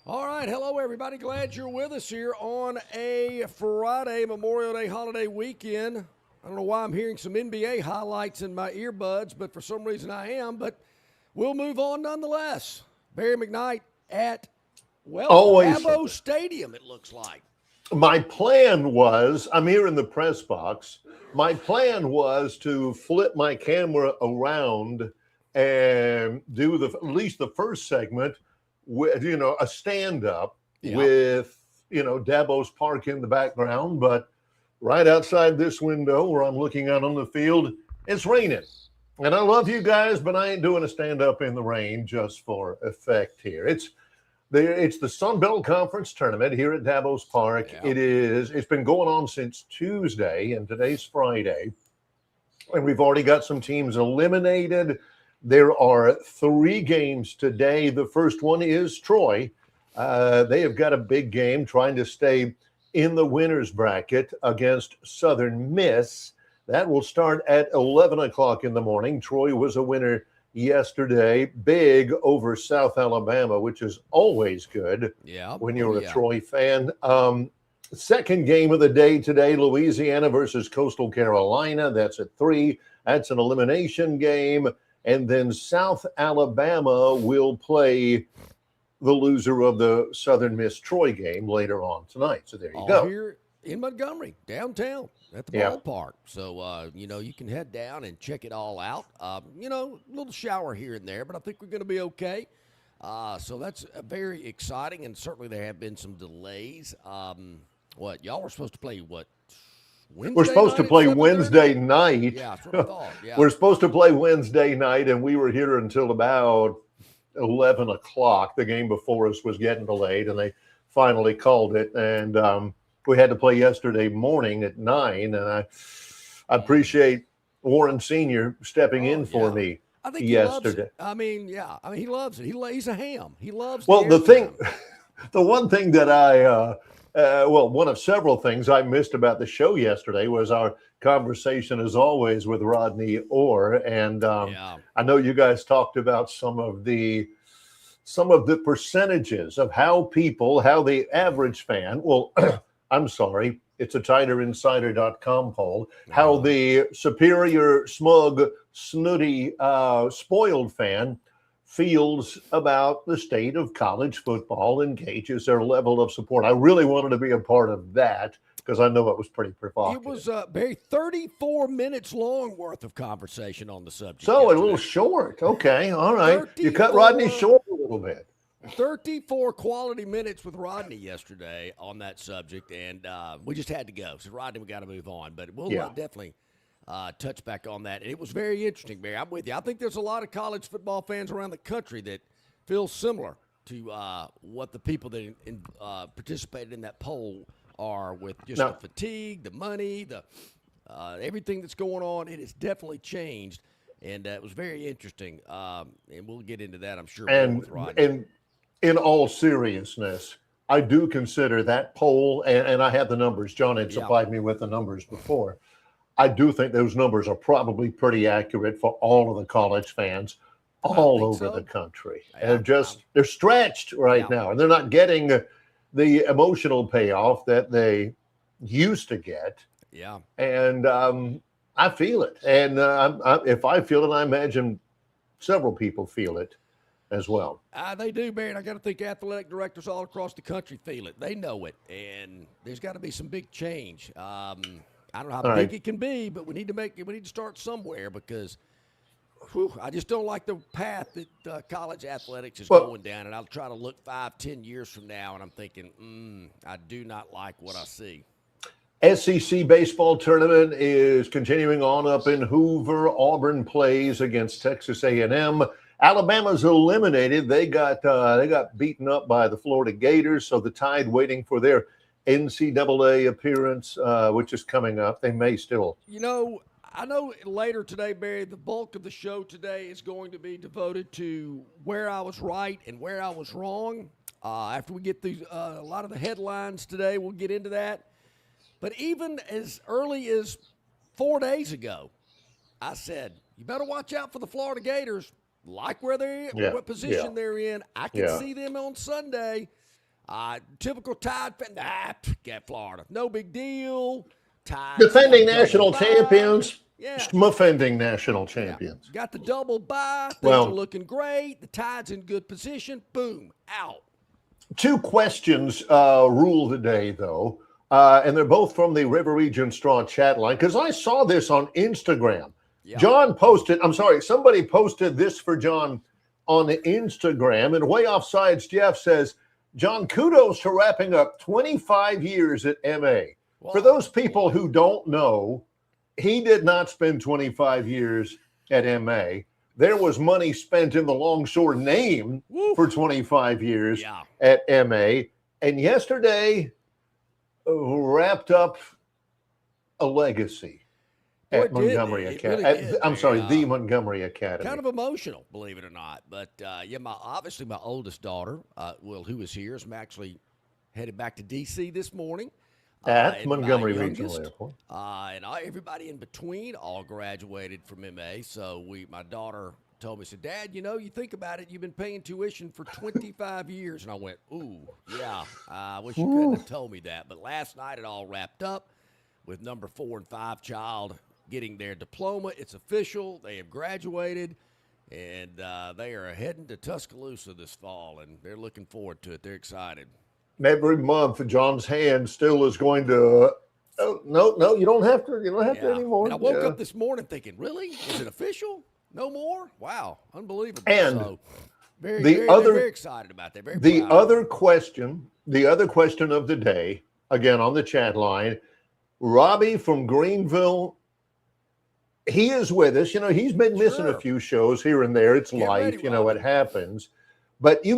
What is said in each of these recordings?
All right, hello everybody. Glad you're with us here on a Friday, Memorial Day holiday weekend. I don't know why I'm hearing some NBA highlights in my earbuds, but for some reason I am. But we'll move on nonetheless. Barry McKnight at, well, Always Dabo Stadium, it looks like. my plan was, I'm here in the press box. My plan was to flip my camera around and do at least the first segment with, a stand up with, Dabo's Park in the background. But right outside this window where I'm looking out on the field, it's raining. And I love you guys, but I ain't doing a stand up in the rain just for effect here. It's the Sun Belt Conference tournament here at Dabo's Park. Yeah. It's been going on since Tuesday, and today's Friday. And we've already got some teams eliminated. There are 3 games today. The first one is Troy. They have got a big game trying to stay in the winner's bracket against Southern Miss. That will start at 11 o'clock in the morning. Troy was a winner yesterday, big over South Alabama, which is always good when you're a Troy fan. Second game of the day today, Louisiana versus Coastal Carolina. That's at 3. That's an elimination game. And then South Alabama will play the loser of the Southern Miss Troy game later on tonight. So there you go. Here in Montgomery, downtown at the ballpark. So, you can head down and check it all out. A little shower here and there, but I think we're going to be okay. So that's very exciting, and certainly there have been some delays. Y'all were supposed to play Wednesday We're supposed to play Wednesday night. Yeah, that's what I thought. Yeah. We're supposed to play Wednesday night, and we were here until about 11 o'clock. The game before us was getting delayed, and they finally called it. And we had to play yesterday morning at 9, and I appreciate Warren Sr. stepping in for me I think yesterday. He loves it. He's a ham. He loves the one thing that one of several things I missed about the show yesterday was our conversation, as always, with Rodney Orr. And I know you guys talked about some of the percentages of how the average fan, I'm sorry, it's a TiderInsider.com poll, how the superior, smug, snooty, spoiled fan feels about the state of college football and gauges their level of support. I really wanted to be a part of that because I know it was pretty provocative. It was Barry, 34 minutes long worth of conversation on the subject. So yesterday. A little short. Okay, all right. You cut Rodney short a little bit. 34 quality minutes with Rodney yesterday on that subject, and we just had to go. So, Rodney, we got to move on, but we'll definitely touch back on that. And it was very interesting, Barry. I'm with you. I think there's a lot of college football fans around the country that feel similar to what the people that participated in that poll are with just the fatigue, the money, the everything that's going on. It has definitely changed, and it was very interesting. And we'll get into that, I'm sure, with Rodney. And in all seriousness, I do consider that poll, and I have the numbers. John had supplied me with the numbers before. I do think those numbers are probably pretty accurate for all of the college fans all over the country. And they're stretched right now, and they're not getting the emotional payoff that they used to get. Yeah. And I feel it. And if I feel it, I imagine several people feel it as well. They do, Barry. And I got to think athletic directors all across the country feel it. They know it. And there's got to be some big change. I don't know how big it can be, but we need to start somewhere because I just don't like the path that college athletics is going down. And I'll try to look 5-10 years from now, and I'm thinking, I do not like what I see. SEC baseball tournament is continuing on up in Hoover. Auburn plays against Texas A&M. Alabama's eliminated. They got beaten up by the Florida Gators, so the Tide waiting for their NCAA appearance, which is coming up. They may still. I know later today, Barry, the bulk of the show today is going to be devoted to where I was right and where I was wrong. After we get through a lot of the headlines today, we'll get into that. But even as early as 4 days ago, I said, you better watch out for the Florida Gators. Like where they're what position they're in. I can see them on Sunday Typical Tide fan. Get Florida. No big deal. Tide. Defending national champions. Yeah. Schmuffending national champions. Got the double bye. Things Well, are looking great. The Tide's in good position. Boom. Out. 2 questions rule today, though. And they're both from the River Region Straw chat line, because I saw this on Instagram. Yeah. Somebody posted this for John on Instagram, and Way Offsides Jeff says, John, kudos to wrapping up 25 years at MA. Wow. For those people who don't know, he did not spend 25 years at MA. There was money spent in the Longshore name for 25 years at MA. And yesterday wrapped up a legacy at Montgomery Academy. The Montgomery Academy. Kind of emotional, believe it or not. But obviously my oldest daughter, who is here, is actually headed back to D.C. this morning. At Montgomery Regional Airport. And everybody in between all graduated from MA. So my daughter told me, said, Dad, you think about it, you've been paying tuition for 25 years. And I went, ooh, yeah, I wish you couldn't have told me that. But last night it all wrapped up with number 4 and 5 child getting their diploma. It's official. They have graduated, and they are heading to Tuscaloosa this fall, and they're looking forward to it. They're excited. Every month, John's hand still is going to. Oh, no, you don't have to. You don't have to anymore. And I woke up this morning thinking, really? Is it official? No more? Wow, unbelievable. And so, very excited about that. The other question of the day, again on the chat line, Robbie from Greenville. He is with us. He's been missing a few shows here and there. It's life. It happens. But he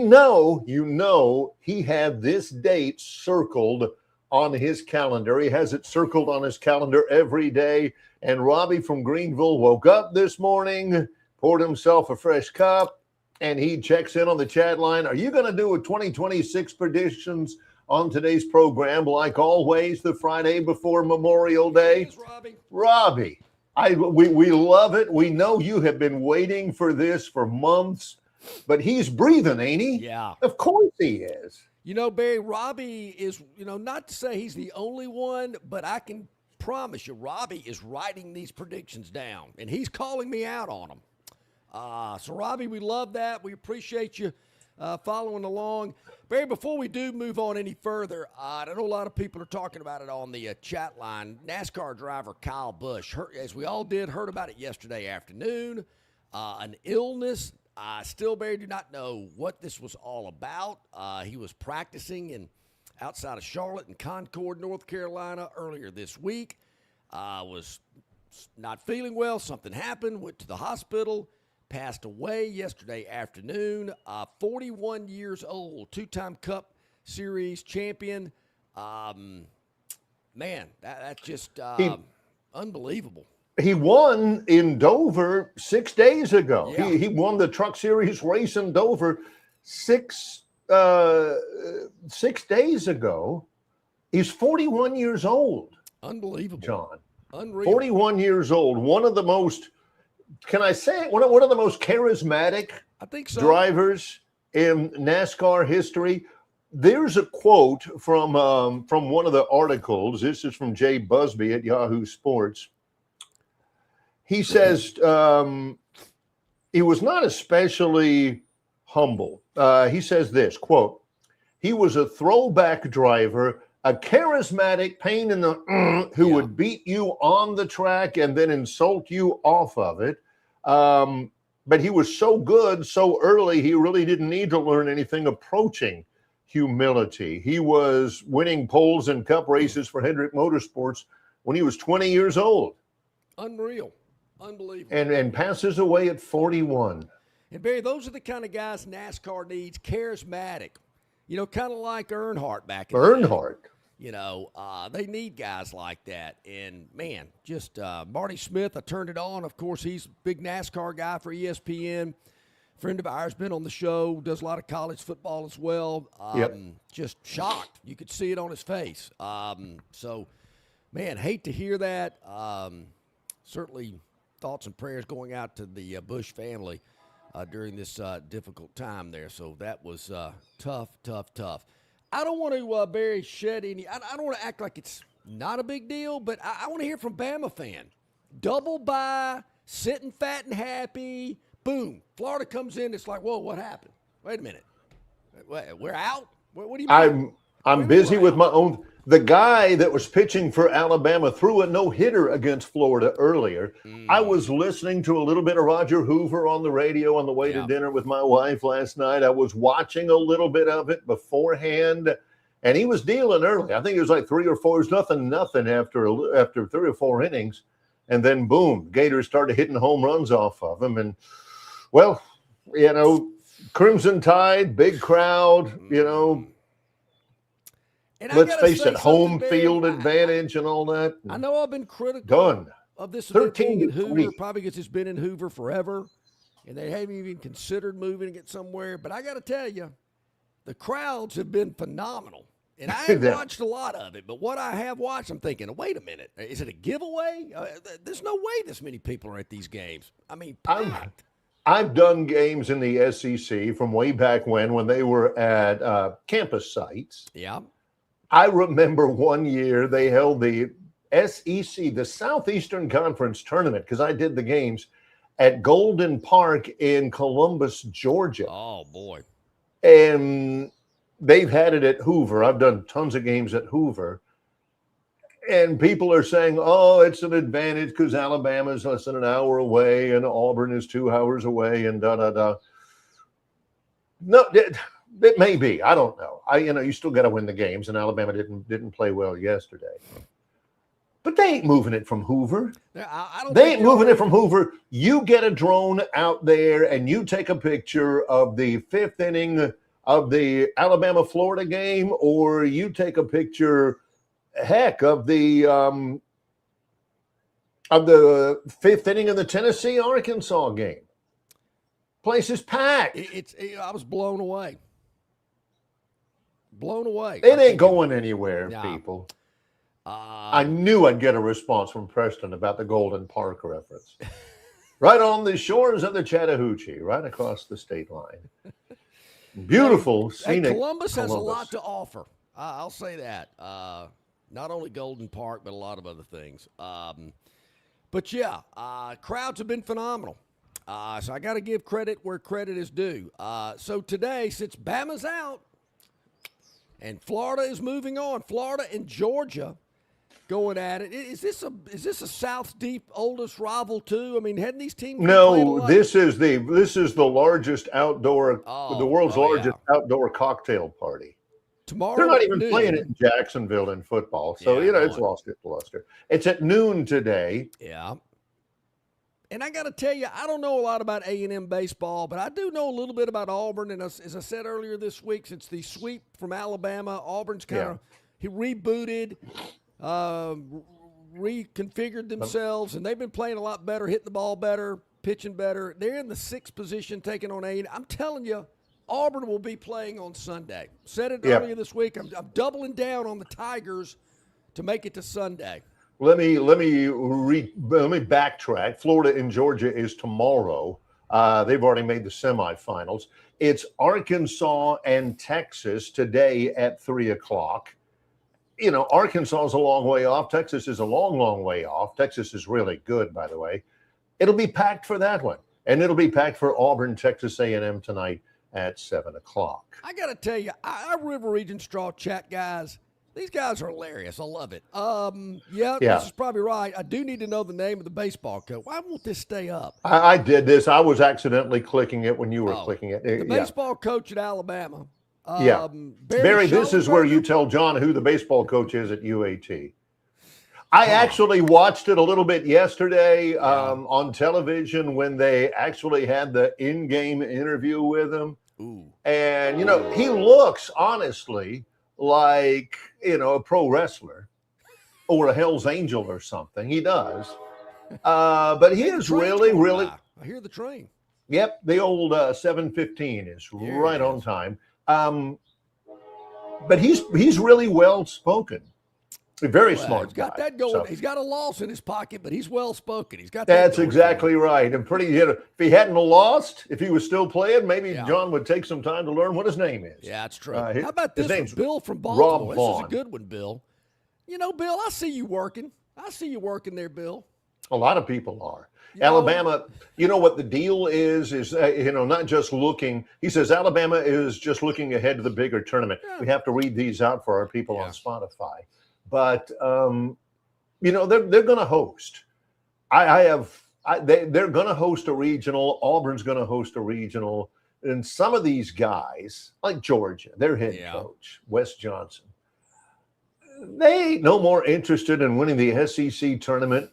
had this date circled on his calendar. He has it circled on his calendar every day. And Robbie from Greenville woke up this morning, poured himself a fresh cup, and he checks in on the chat line. Are you going to do a 2026 predictions on today's program, like always, the Friday before Memorial Day? Yes, Robbie. We love it. We know you have been waiting for this for months. But he's breathing, ain't he? Yeah. Of course he is. Barry, Robbie is, not to say he's the only one, but I can promise you Robbie is writing these predictions down, and he's calling me out on them. So, Robbie, we love that. We appreciate you following along. Barry, before we do move on any further, I know a lot of people are talking about it on the chat line. NASCAR driver Kyle Busch, as we all did, heard about it yesterday afternoon. An illness. I still, Barry, do not know what this was all about. He was practicing outside of Charlotte and Concord, North Carolina, earlier this week. Was not feeling well. Something happened. Went to the hospital. Passed away yesterday afternoon. 41 years old. 2-time Cup Series champion. Man, that's just unbelievable. He won in Dover 6 days ago. Yeah. He won the Truck Series race in Dover 6 days ago. He's 41 years old. Unbelievable. John. Unreal. 41 years old. One of the most, can I say it? One of the most charismatic drivers in NASCAR history. There's a quote from one of the articles. This is from Jay Busby at Yahoo Sports. He says he was not especially humble. He says this, quote, he was a throwback driver, a charismatic pain in the who would beat you on the track and then insult you off of it. But he was so good so early, he really didn't need to learn anything approaching humility. He was winning poles and cup races for Hendrick Motorsports when he was 20 years old. Unreal. Unbelievable. And passes away at 41. And Barry, those are the kind of guys NASCAR needs, charismatic. Kind of like Earnhardt back in the day. They need guys like that. And, man, just Marty Smith, I turned it on. Of course, he's a big NASCAR guy for ESPN. Friend of ours, been on the show, does a lot of college football as well. Just shocked. You could see it on his face. So, man, hate to hear that. Certainly thoughts and prayers going out to the Busch family during this difficult time there. So that was tough. I don't want to Barry shed any. I don't want to act like it's not a big deal, but I want to hear from Bama fan. Double bye, sitting fat and happy. Boom, Florida comes in. It's like, whoa, what happened? Wait a minute, we're out. What do you mean? I'm busy with my own. The guy that was pitching for Alabama threw a no-hitter against Florida earlier. I was listening to a little bit of Roger Hoover on the radio on the way to dinner with my wife last night. I was watching a little bit of it beforehand, and he was dealing early. I think it was like 3 or 4. It was nothing after 3 or 4 innings, and then boom, Gators started hitting home runs off of him. And well, Crimson Tide, big crowd, And let's face it, home field advantage and all that. I know I've been critical of this 13 in Hoover, 3. probably because it's been in Hoover forever, and they haven't even considered moving it somewhere. But I got to tell you, the crowds have been phenomenal. And I haven't watched a lot of it, but what I have watched, I'm thinking, wait a minute, is it a giveaway? There's no way this many people are at these games. I mean, packed. I've done games in the SEC from way back when they were at campus sites. Yeah. I remember one year they held the SEC, the Southeastern Conference tournament, because I did the games at Golden Park in Columbus, Georgia. Oh, boy. And they've had it at Hoover. I've done tons of games at Hoover. And people are saying, oh, it's an advantage because Alabama's less than an hour away and Auburn is 2 hours away and da-da-da. No, it may be. I don't know. You still got to win the games, and Alabama didn't play well yesterday. But they ain't moving it from Hoover. They ain't moving it from Hoover. You get a drone out there, and you take a picture of the 5th inning of the Alabama-Florida game, or you take a picture, heck, of the 5th inning of the Tennessee-Arkansas game. Place is packed. I was blown away. Blown away. It ain't going anywhere, people. I knew I'd get a response from Preston about the Golden Park reference. Right on the shores of the Chattahoochee, right across the state line. Beautiful, scenic Columbus has a lot to offer. I'll say that. Not only Golden Park, but a lot of other things. But yeah, crowds have been phenomenal. So I got to give credit where credit is due. So today, since Bama's out and Florida is moving on, Florida and Georgia going at it. Is this a South Deep oldest rival too? I mean, hadn't these teams? No, this is the largest outdoor, the world's largest outdoor cocktail party. Tomorrow they're not even playing it in Jacksonville in football, so it's lost its luster. It's at noon today. Yeah. And I got to tell you, I don't know a lot about A&M baseball, but I do know a little bit about Auburn. And as I said earlier this week, since the sweep from Alabama, Auburn's kind of rebooted, reconfigured themselves, and they've been playing a lot better, hitting the ball better, pitching better. They're in the 6th position, taking on A&M. I'm telling you, Auburn will be playing on Sunday. Said it earlier this week. I'm doubling down on the Tigers to make it to Sunday. Let me backtrack. Florida and Georgia is tomorrow. They've already made the semifinals. It's Arkansas and Texas today at 3:00. Arkansas is a long way off. Texas is a long, long way off. Texas is really good, by the way. It'll be packed for that one, and it'll be packed for Auburn, Texas A&M tonight at 7:00. I got to tell you, our River Region Straw Chat guys. These guys are hilarious. I love it. This is probably right. I do need to know the name of the baseball coach. Why won't this stay up? I did this. I was accidentally clicking it when you were clicking it. The baseball coach at Alabama. Barry, this is where you tell John who the baseball coach is at UAT. I actually watched it a little bit yesterday on television when they actually had the in-game interview with him. Ooh. And, he looks, honestly, like, a pro wrestler or a Hell's Angel or something. He does. But he is really. I hear the train. Yep. The old 7:15 is right on time. But he's really well spoken. A very Well, smart he's got guy. that going. So He's got a loss in his pocket, but he's well spoken. He's got that's that exactly right. And if he hadn't lost, if he was still playing, maybe Yeah. John would take some time to learn what his name is. Yeah, that's true. His- How about his this name's one? Bill from Rob Baltimore. This is Vaughn. a good one, Bill. You know, Bill, I see you working. I see you working there, Bill. A lot of people are. You know- Alabama, you know what the deal is not just looking. He says Alabama is just looking ahead to the bigger tournament. Yeah. We have to read these out for our people Yeah. on Spotify. But, they're going to host. They're going to host a regional. Auburn's going to host a regional. And some of these guys, like Georgia, their head Yeah. coach, Wes Johnson, they ain't no more interested in winning the SEC tournament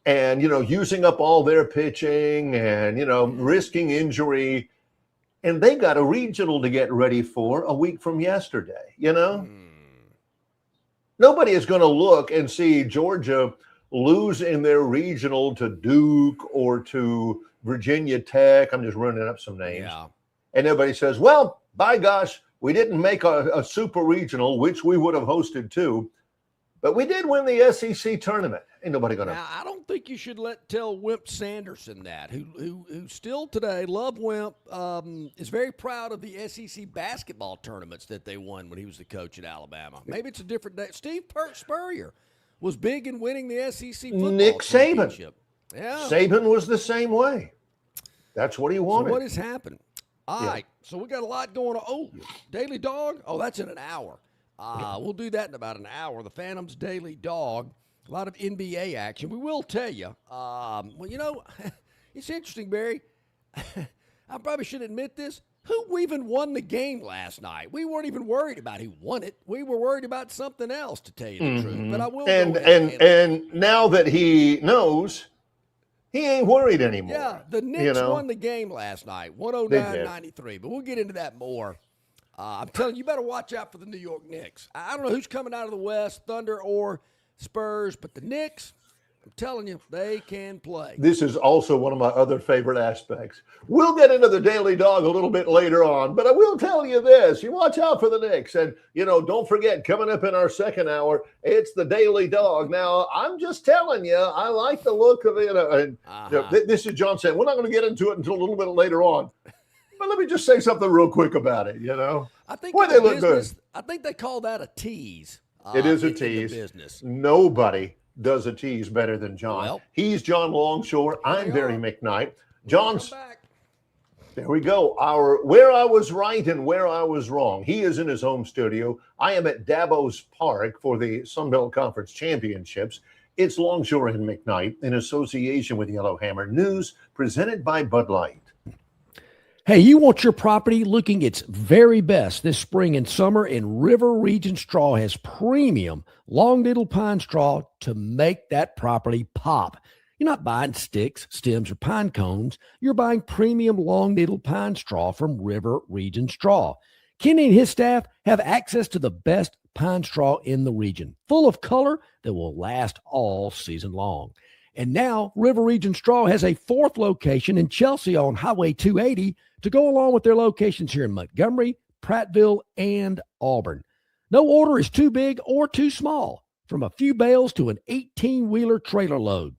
and, using up all their pitching and, risking injury. And they got a regional to get ready for a week from yesterday, Nobody is going to look and see Georgia lose in their regional to Duke or to Virginia Tech. I'm just running up some names. Yeah. And everybody says, well, by gosh, we didn't make a super regional, which we would have hosted too. But we did win the SEC tournament. Ain't nobody going to. Now, I don't think you should tell Wimp Sanderson that, who still today, love Wimp, is very proud of the SEC basketball tournaments that they won when he was the coach at Alabama. Maybe it's a different day. Steve Spurrier was big in winning the SEC football Nick Saban. championship. Yeah. Saban was the same way. That's what he wanted. So what has happened? All right. So we got a lot going on. Oh, Daily Dog? Oh, that's in an hour. We'll do that in about an hour. The Phantom's Daily Dog. A lot of NBA action. We will tell you. It's interesting, Barry. I probably should admit this. Who even won the game last night? We weren't even worried about who won it. We were worried about something else, to tell you the truth. But I will. And now that he knows, he ain't worried anymore. Yeah, the Knicks won the game last night, 109-93. But we'll get into that more. I'm telling you, you better watch out for the New York Knicks. I don't know who's coming out of the West, Thunder or Spurs, but the Knicks, I'm telling you, they can play. This is also one of my other favorite aspects. We'll get into the Daily Dog a little bit later on, but I will tell you this. You watch out for the Knicks. And, don't forget, coming up in our second hour, it's the Daily Dog. Now, I'm just telling you, I like the look of it. This is John saying, we're not going to get into it until a little bit later on. But let me just say something real quick about it, I think Boy, they look good. I think they call that a tease. It is a in the tease. business. Nobody does a tease better than John. Well, he's John Longshore. I'm Barry McKnight. John's back. There we go. Our where I was right and where I was wrong. He is in his home studio. I am at Davos Park for the Sun Belt Conference Championships. It's Longshore and McKnight in association with Yellowhammer News, presented by Bud Light. Hey, you want your property looking its very best this spring and summer, and River Region Straw has premium long needle pine straw to make that property pop. You're not buying sticks, stems, or pine cones. You're buying premium long needle pine straw from River Region Straw. Kenny and his staff have access to the best pine straw in the region, full of color that will last all season long. And now River Region Straw has a fourth location in Chelsea on Highway 280 to go along with their locations here in Montgomery, Prattville, and Auburn. No order is too big or too small, from a few bales to an 18-wheeler trailer load.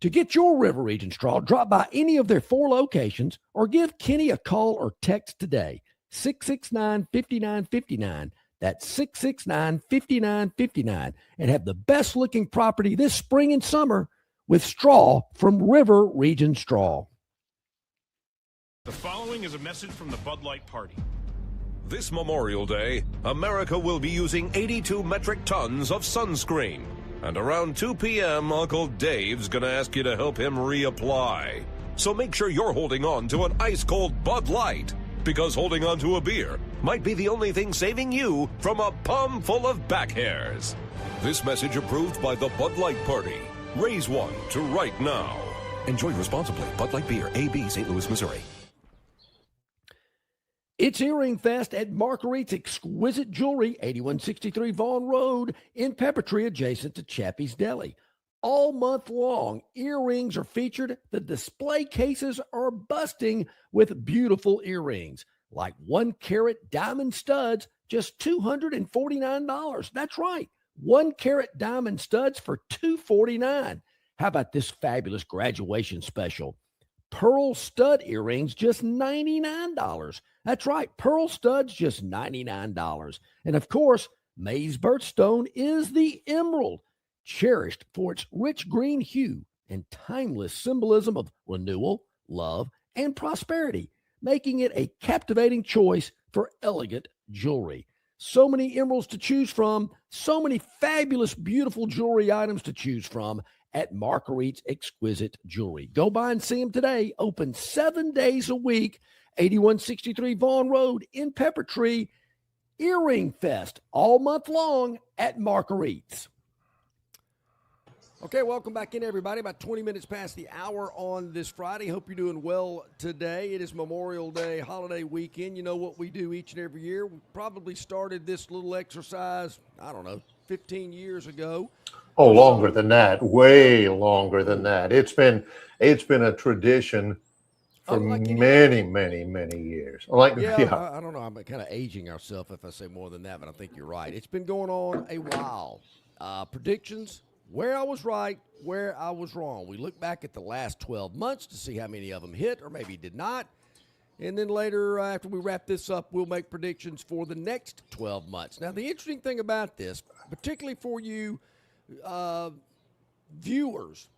To get your River Region Straw, drop by any of their 4 locations or give Kenny a call or text today, 669-5959. That's 669-5959, and have the best-looking property this spring and summer with straw from River Region Straw. The following is a message from the Bud Light Party. This Memorial Day, America will be using 82 metric tons of sunscreen. And around 2 p.m., Uncle Dave's going to ask you to help him reapply. So make sure you're holding on to an ice-cold Bud Light, because holding on to a beer might be the only thing saving you from a palm full of back hairs. This message approved by the Bud Light Party. Raise one to right now. Enjoy responsibly. Bud Light Beer, AB, St. Louis, Missouri. It's Earring Fest at Marguerite's Exquisite Jewelry, 8163 Vaughn Road in Peppertree, adjacent to Chappie's Deli. All month long, earrings are featured. The display cases are busting with beautiful earrings, like 1-carat diamond studs, just $249. That's right, 1-carat diamond studs for $249. How about this fabulous graduation special? Pearl stud earrings, just $99. That's right, pearl studs, just $99. And of course, May's birthstone is the emerald, cherished for its rich green hue and timeless symbolism of renewal, love, and prosperity, making it a captivating choice for elegant jewelry. So many emeralds to choose from, so many fabulous, beautiful jewelry items to choose from at Marguerite's Exquisite Jewelry. Go by and see them today. Open 7 days a week, 8163 Vaughn Road in Pepper Tree. Earring Fest all month long at Marguerite's. Okay, welcome back in, everybody. About 20 minutes past the hour on this Friday. Hope you're doing well today. It is Memorial Day holiday weekend. You know what we do each and every year. We probably started this little exercise, 15 years ago. Oh, longer than that. Way longer than that. It's been a tradition for many years. I don't know. I'm kind of aging ourselves if I say more than that, but I think you're right. It's been going on a while. Predictions, where I was right, where I was wrong. We look back at the last 12 months to see how many of them hit or maybe did not. And then later, after we wrap this up, we'll make predictions for the next 12 months. Now, the interesting thing about this, particularly for you viewers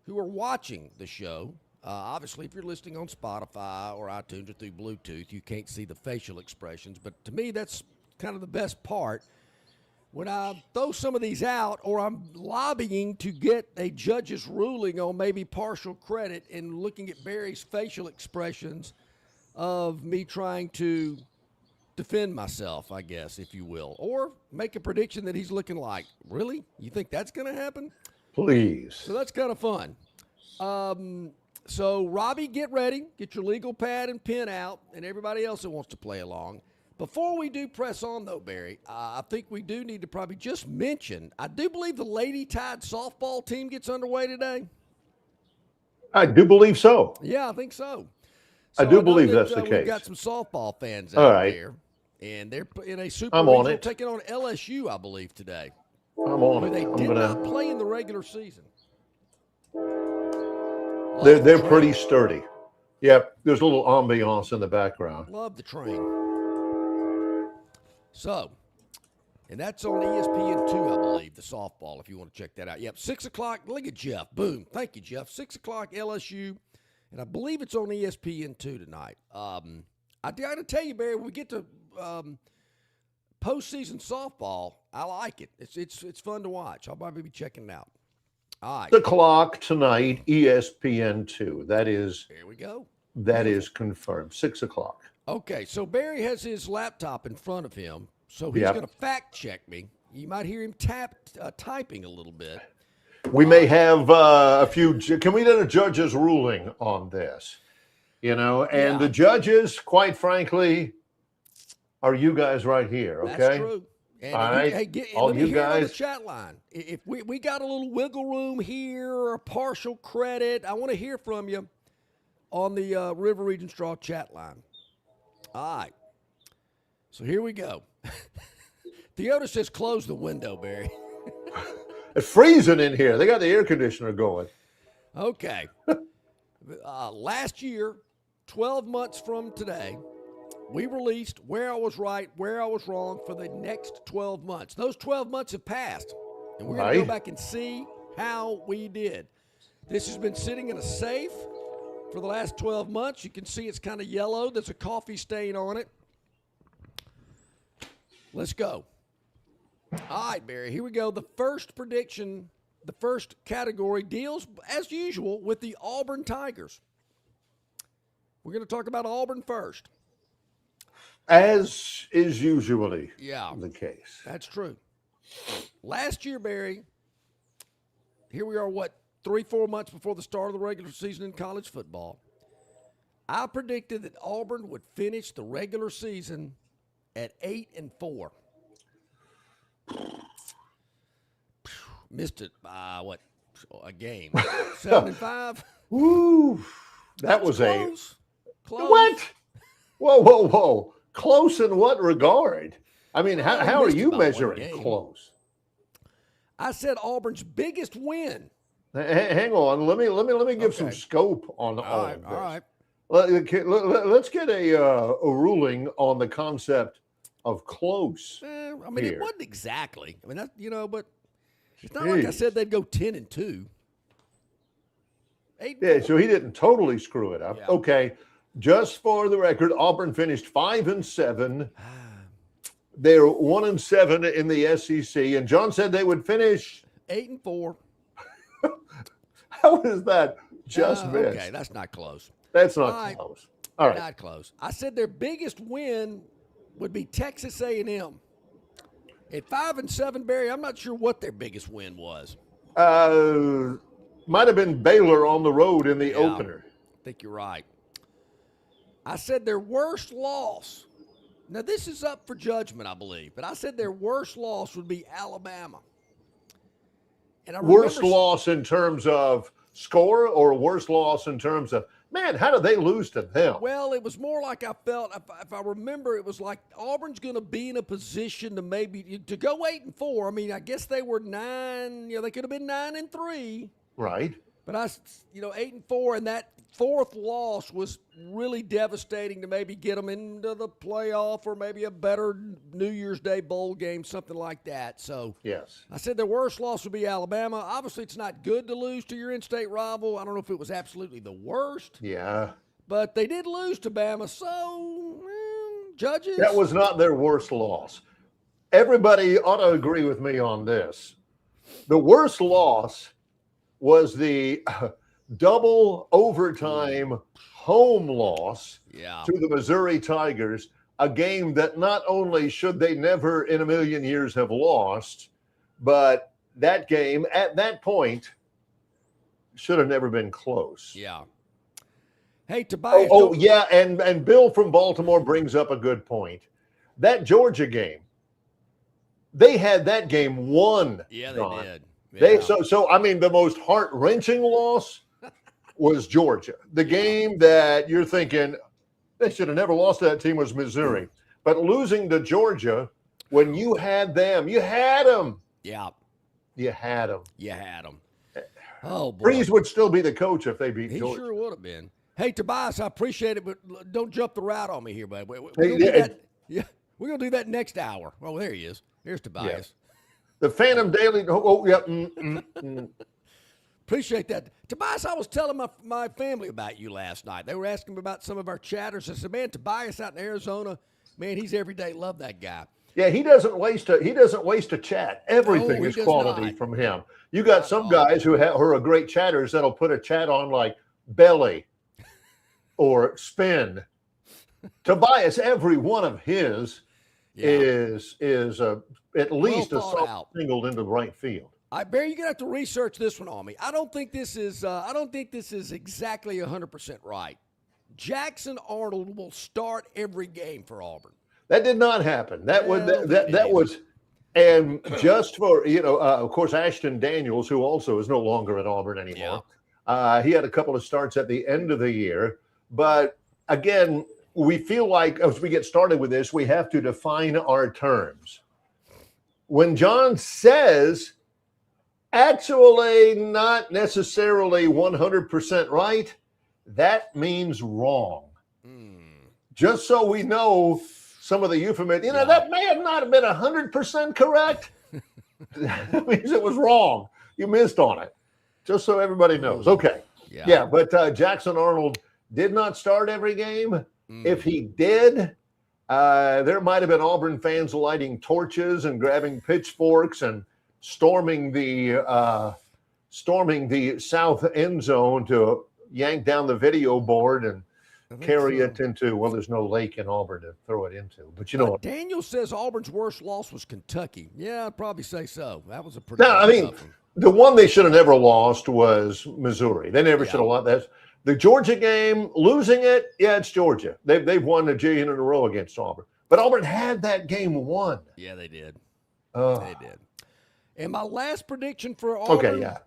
who are watching the show, obviously, if you're listening on Spotify or iTunes or through Bluetooth, you can't see the facial expressions. But to me, that's kind of the best part. When I throw some of these out or I'm lobbying to get a judge's ruling on maybe partial credit and looking at Barry's facial expressions of me trying to defend myself, I guess, if you will, or make a prediction that he's looking like, really? You think that's going to happen? Please. So that's kind of fun. So, Robbie, get ready. Get your legal pad and pen out, and everybody else that wants to play along. Before we do press on, though, Barry, I think we do need to probably just mention, I do believe the Lady Tide softball team gets underway today. I do believe so. Yeah, I think so. I do believe that's the case. We've got some softball fans out there, and they're in a super regional taking on LSU, I believe, today. I'm on it. They did not play in the regular season. They're pretty sturdy. Yep, there's a little ambiance in the background. Love the train. So, and that's on ESPN2, I believe, the softball, if you want to check that out. Yep, 6 o'clock. Look at Jeff. Boom. Thank you, Jeff. 6 o'clock, LSU. And I believe it's on ESPN2 tonight. I got to tell you, Barry, when we get to postseason softball, I like it. It's fun to watch. I'll probably be checking it out. All right. 6 o'clock tonight, ESPN2. That is. There we go. That is confirmed. 6 o'clock. Okay, so Barry has his laptop in front of him, so he's going to fact check me. You might hear him typing a little bit. We may have a few. Can we get a judge's ruling on this? And the judges, quite frankly, are you guys right here? Okay, that's true. And all right, all you guys on the chat line. If we got a little wiggle room here or a partial credit, I want to hear from you on the River Region Straw chat line. All right. So here we go. Theodore says close the window, Barry. It's freezing in here. They got the air conditioner going. Okay. Last year, 12 months from today, we released where I was right, where I was wrong for the next 12 months. Those 12 months have passed, and we're going to go back and see how we did. This has been sitting in a safe for the last 12 months. You can see it's kind of yellow. There's a coffee stain on it. Let's go. All right, Barry, here we go. The first prediction, the first category deals, as usual, with the Auburn Tigers. We're going to talk about Auburn first. As is usually the case. That's true. Last year, Barry, here we are, 3-4 months before the start of the regular season in college football. I predicted that Auburn would finish the regular season at 8-4. Missed it by a game. 7-5. Woo! That was close. What? Whoa! Close in what regard? I mean, how are you measuring close? I said Auburn's biggest win. Hang on. Let me give some Okay. scope on all All right, of this. all right. Let's get a ruling on the concept of close. I mean, Here. it wasn't exactly. I mean, that, but it's not like I said they'd go 10-2. 8 Yeah, so he didn't totally screw it up. Yeah. Okay, just for the record, Auburn finished 5-7. They're 1-7 in the SEC, and John said they would finish. 8-4. How is that just missed? Okay, that's not close. That's not All right. close. All right. Not close. I said their biggest win would be Texas A&M. At 5-7, Barry, I'm not sure what their biggest win was. Might have been Baylor on the road in the Yeah. opener. I think you're right. I said their worst loss. Now, this is up for judgment, I believe, but I said their worst loss would be Alabama. And I Worst remember- loss in terms of score or worst loss in terms of, man, how did they lose to them? Well, it was more like I felt, if I remember, it was like Auburn's going to be in a position to to go 8-4. I mean, I guess they were 9. They could have been 9-3. Right. But 8-4, and that fourth loss was really devastating to maybe get them into the playoff or maybe a better New Year's Day bowl game, something like that. So Yes. I said their worst loss would be Alabama. Obviously, it's not good to lose to your in-state rival. I don't know if it was absolutely the worst, Yeah. but they did lose to Bama. So, judges. That was not their worst loss. Everybody ought to agree with me on this. The worst loss was the double overtime home loss Yeah. to the Missouri Tigers, a game that not only should they never in a million years have lost, but that game at that point should have never been close. Yeah. Hey, Tobias. Oh yeah, and Bill from Baltimore brings up a good point. That Georgia game, they had that game won. Yeah, they Don. did. They Yeah. so I mean the most heart-wrenching loss was Georgia. The game that you're thinking they should have never lost to that team was Missouri. But losing to Georgia when you had them, you had them. Yeah. You had them. You had them. Oh, boy. Breeze would still be the coach if they beat He Georgia. sure would have been. Hey, Tobias, I appreciate it, but don't jump the route on me here, bud. We're Hey, gonna do yeah, that. Yeah, we're gonna do that next hour. Oh, there he is. Here's Tobias. The Phantom Daily. Yeah. Appreciate that, Tobias. I was telling my family about you last night. They were asking me about some of our chatters. I said, "Man, Tobias out in Arizona, man, he's every day. Love that guy." Yeah, he doesn't waste a chat. Everything he is does quality not. from him. You got Not some at all. guys who are great chatters that'll put a chat on like belly or spin. Tobias, every one of his is at least a thought soft out. singled into the right field. Barry, you're gonna have to research this one on me. I don't think this is exactly 100% right. Jackson Arnold will start every game for Auburn. That did not happen. That was Well, that was, and just for of course, Ashton Daniels, who also is no longer at Auburn anymore. He had a couple of starts at the end of the year, but again, we feel like as we get started with this, we have to define our terms. When John says, actually not necessarily 100% right, that means wrong. Just so we know some of the euphemisms, that may have not been 100% correct. That means it was wrong. You missed on it. Just so everybody knows. Okay. Yeah, but Jackson Arnold did not start every game. If he did, there might have been Auburn fans lighting torches and grabbing pitchforks and storming the south end zone to yank down the video board and carry it into, well, there's no lake in Auburn to throw it into. But you know what? Daniel says Auburn's worst loss was Kentucky. Yeah, I'd probably say so. That was a pretty No, I mean, tough one. the one they should have never lost was Missouri. They never should have lost that. The Georgia game, losing it, yeah, it's Georgia. They've won a jillion in a row against Auburn. But Auburn had that game won. Yeah, they did. Uh, They did. And my last prediction for Auburn, okay, yeah.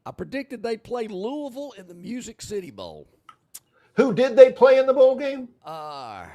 I predicted they'd play Louisville in the Music City Bowl. Who did they play in the bowl game? Yeah.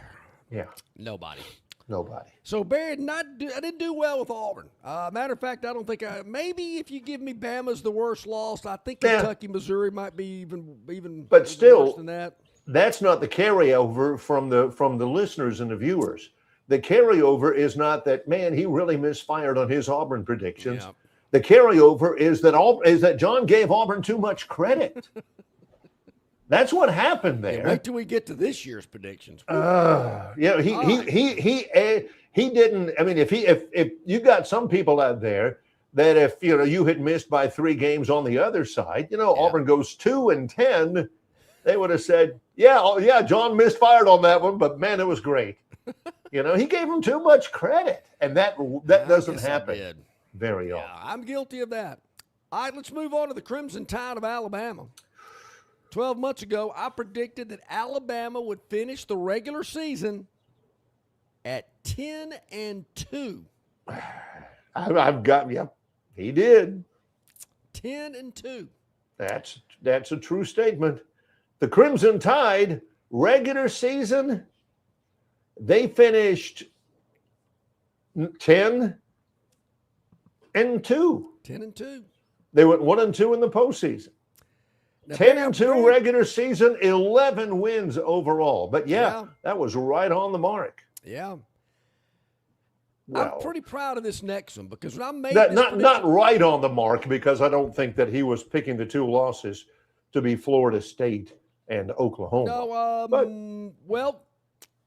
Yeah. Nobody. Nobody. So Barry, I didn't do well with Auburn. Matter of fact, I don't think maybe if you give me Bama's the worst loss, I think Kentucky, Missouri might be even. But still, worse than that. That's not the carryover from the listeners and the viewers. The carryover is not that, man, he really misfired on his Auburn predictions. Yeah. The carryover is that John gave Auburn too much credit. That's what happened there. Yeah, wait till we get to this year's predictions. Yeah, he didn't. I mean, if you got some people out there that if you had missed by 3 games on the other side, Auburn goes 2-10, they would have said, yeah, John misfired on that one, but man, it was great. He gave him too much credit, and that doesn't happen very often. Yeah, I'm guilty of that. All right, let's move on to the Crimson Tide of Alabama. 12 months ago, I predicted that Alabama would finish the regular season at 10-2. I've got, he did. 10-2. That's a true statement. The Crimson Tide regular season, they finished 10-2. 10-2. They went 1-2 in the postseason. 10-2 regular season, 11 wins overall. But that was right on the mark. Yeah. Well, I'm pretty proud of this next one because when I made not right on the mark, because I don't think that he was picking the 2 losses to be Florida State and Oklahoma. No, well,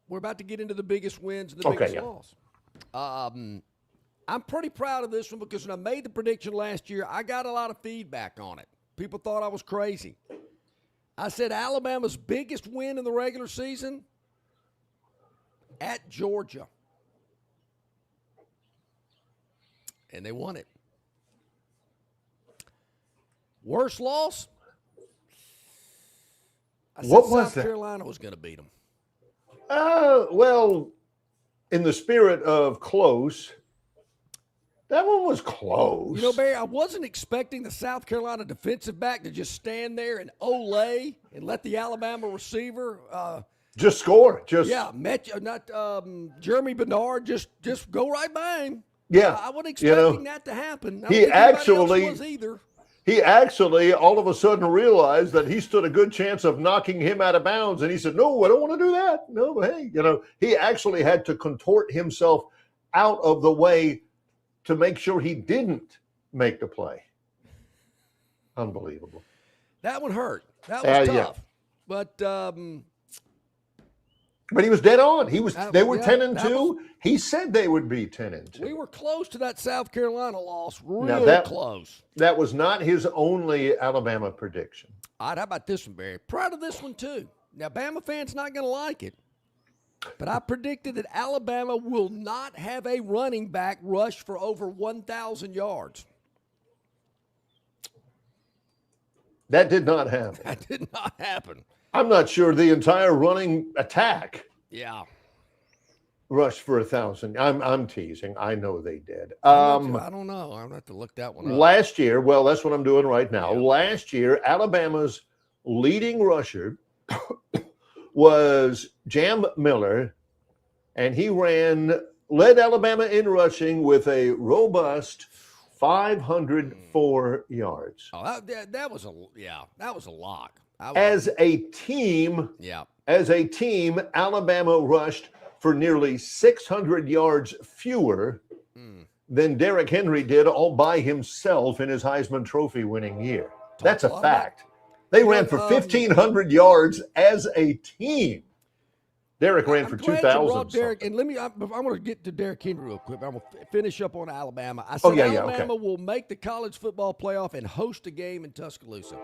we're about to get into the biggest wins and the biggest loss. I'm pretty proud of this one because when I made the prediction last year, I got a lot of feedback on it. People thought I was crazy. I said Alabama's biggest win in the regular season at Georgia. And they won it. Worst loss? I said South Carolina was going to beat them. Well, in the spirit of close, that one was close. Barry, I wasn't expecting the South Carolina defensive back to just stand there and olay and let the Alabama receiver just score. Jeremy Bernard just go right by him. Yeah, I wasn't expecting that to happen. He actually was either. He actually all of a sudden realized that he stood a good chance of knocking him out of bounds, and he said, "No, I don't want to do that." No, but hey, he actually had to contort himself out of the way to make sure he didn't make the play. Unbelievable. That one hurt. That was tough. Yeah. But he was dead on. They were 10-2. He said they would be 10-2. We were close to that South Carolina loss. Real close. That was not his only Alabama prediction. All right, how about this one, Barry? Proud of this one, too. Now, Bama fans not going to like it, but I predicted that Alabama will not have a running back rush for over 1,000 yards. That did not happen. That did not happen. I'm not sure the entire running attack rushed for 1,000. I'm teasing. I know they did. I don't know. I'm going to have to look that one up. Last year, well, that's what I'm doing right now. Yeah. Last year, Alabama's leading rusher was Jam Miller, and he led Alabama in rushing with a robust 504 yards. Oh, that was a lock. As a team, Alabama rushed for nearly 600 yards fewer than Derrick Henry did all by himself in his Heisman Trophy winning year. That's a fact. They ran for 1,500 yards as a team. Derrick ran for 2,000. Derrick, and I'm going to get to Derrick Henry real quick. I'm going to finish up on Alabama. I said Alabama will make the college football playoff and host a game in Tuscaloosa.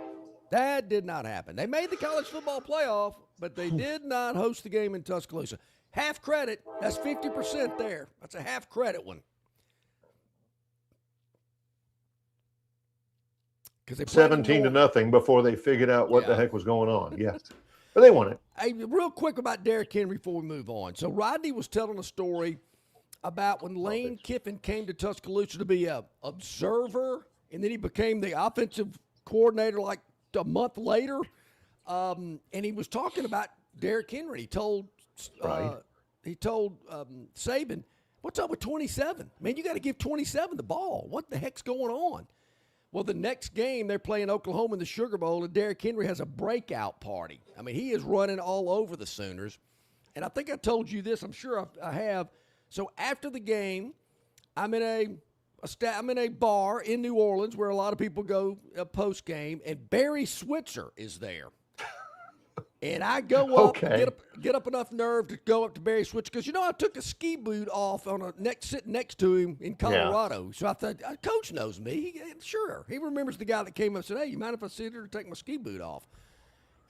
That did not happen. They made the college football playoff, but they did not host the game in Tuscaloosa. Half credit, that's 50% there. That's a half credit one. 17-0 before they figured out what the heck was going on. Yes. But they won it. Hey, real quick about Derrick Henry before we move on. So Rodney was telling a story about when Lane Kiffin came to Tuscaloosa to be an observer, and then he became the offensive coordinator like a month later. And he was talking about Derrick Henry. He told Saban, what's up with 27? Man, you got to give 27 the ball. What the heck's going on? Well, the next game, they're playing Oklahoma in the Sugar Bowl, and Derrick Henry has a breakout party. I mean, he is running all over the Sooners. And I think I told you this. I'm sure I have. So after the game, I'm in a bar in New Orleans where a lot of people go post-game, and Barry Switzer is there. And I go up, get up enough nerve to go up to Barry Switzer because, I took a ski boot off sitting next to him in Colorado. Yeah. So I thought, Coach knows me. Sure. He remembers the guy that came up and said, hey, you mind if I sit here and take my ski boot off?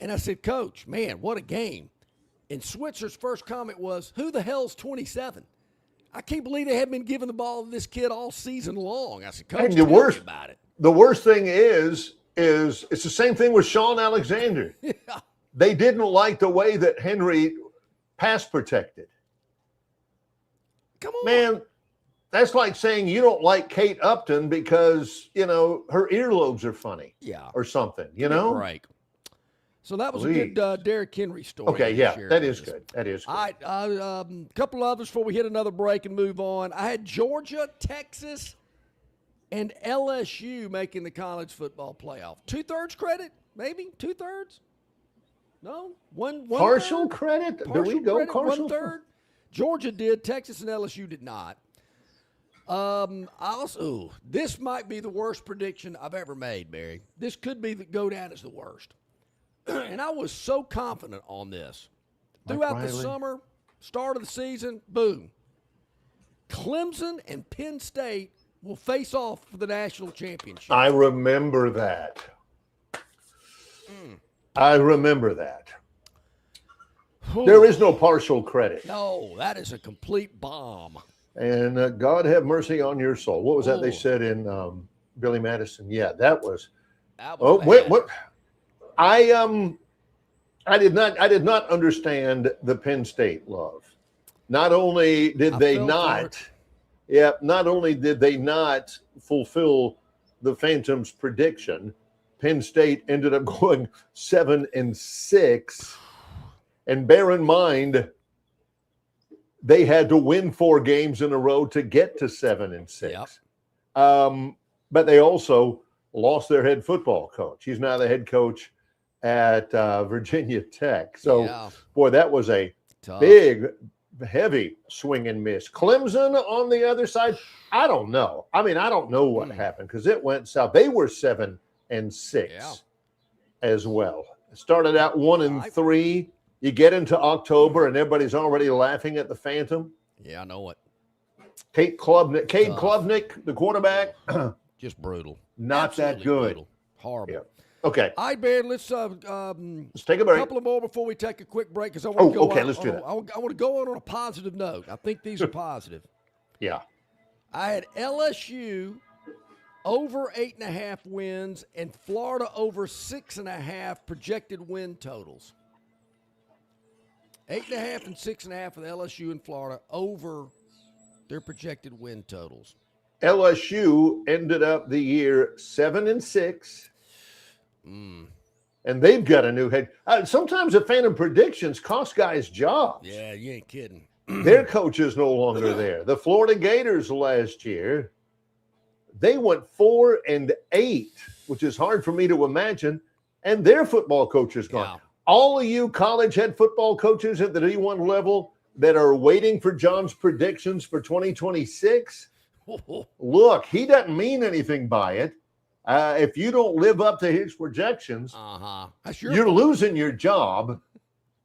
And I said, Coach, man, what a game. And Switzer's first comment was, who the hell's 27? I can't believe they haven't been giving the ball to this kid all season long. I said, Coach, tell me about it. The worst thing is it's the same thing with Sean Alexander. Yeah. They didn't like the way that Henry pass protected. Come on. Man, that's like saying you don't like Kate Upton because, her earlobes are funny. Yeah. Or something, Right. So that was a good Derrick Henry story. Okay, yeah, that is good. That is good. All right, a couple others before we hit another break and move on. I had Georgia, Texas, and LSU making the college football playoff. 2/3 credit, maybe 2/3. No, one partial third? credit. Partial Do we go credit, partial? 1/3. Georgia did. Texas and LSU did not. This might be the worst prediction I've ever made, Barry. This could go down as the worst. And I was so confident on this. Throughout the summer, start of the season, boom. Clemson and Penn State will face off for the national championship. I remember that. I remember that. There is no partial credit. No, that is a complete bomb. And God have mercy on your soul. What was that they said in Billy Madison? Yeah, that was bad. What? I did not understand the Penn State love. Not only did they not fulfill the Phantoms' prediction, Penn State ended up going 7-6. And bear in mind, they had to win 4 games in a row to get to 7-6. Yep. But they also lost their head football coach. He's now the head coach at Virginia Tech. So, boy, that was a big, heavy swing and miss. Clemson on the other side, I don't know. I mean, I don't know what happened because it went south. They were 7-6 as well. It started out 1-3. You get into October and everybody's already laughing at the Phantom. Yeah, I know it. Cade Klubnik, the quarterback. Just brutal. Not Absolutely that good. Brutal. Horrible. Yeah. Okay. All right, Barry, let's take a break. A couple of more before we take a quick break because I want to go let's do that. I want to go on a positive note. I think these are positive. Yeah. I had LSU over 8.5 wins and Florida over 6.5 projected win totals. 8.5 and 6.5 for the LSU and Florida over their projected win totals. LSU ended up the year 7-6. And they've got a new head. Sometimes the Phantom predictions cost guys jobs. Yeah, you ain't kidding. Their coach is no longer there. The Florida Gators last year, they went 4-8, which is hard for me to imagine. And their football coach is gone. Yeah. All of you college head football coaches at the D1 level that are waiting for John's predictions for 2026, look, he doesn't mean anything by it. If you don't live up to his projections, you're losing your job,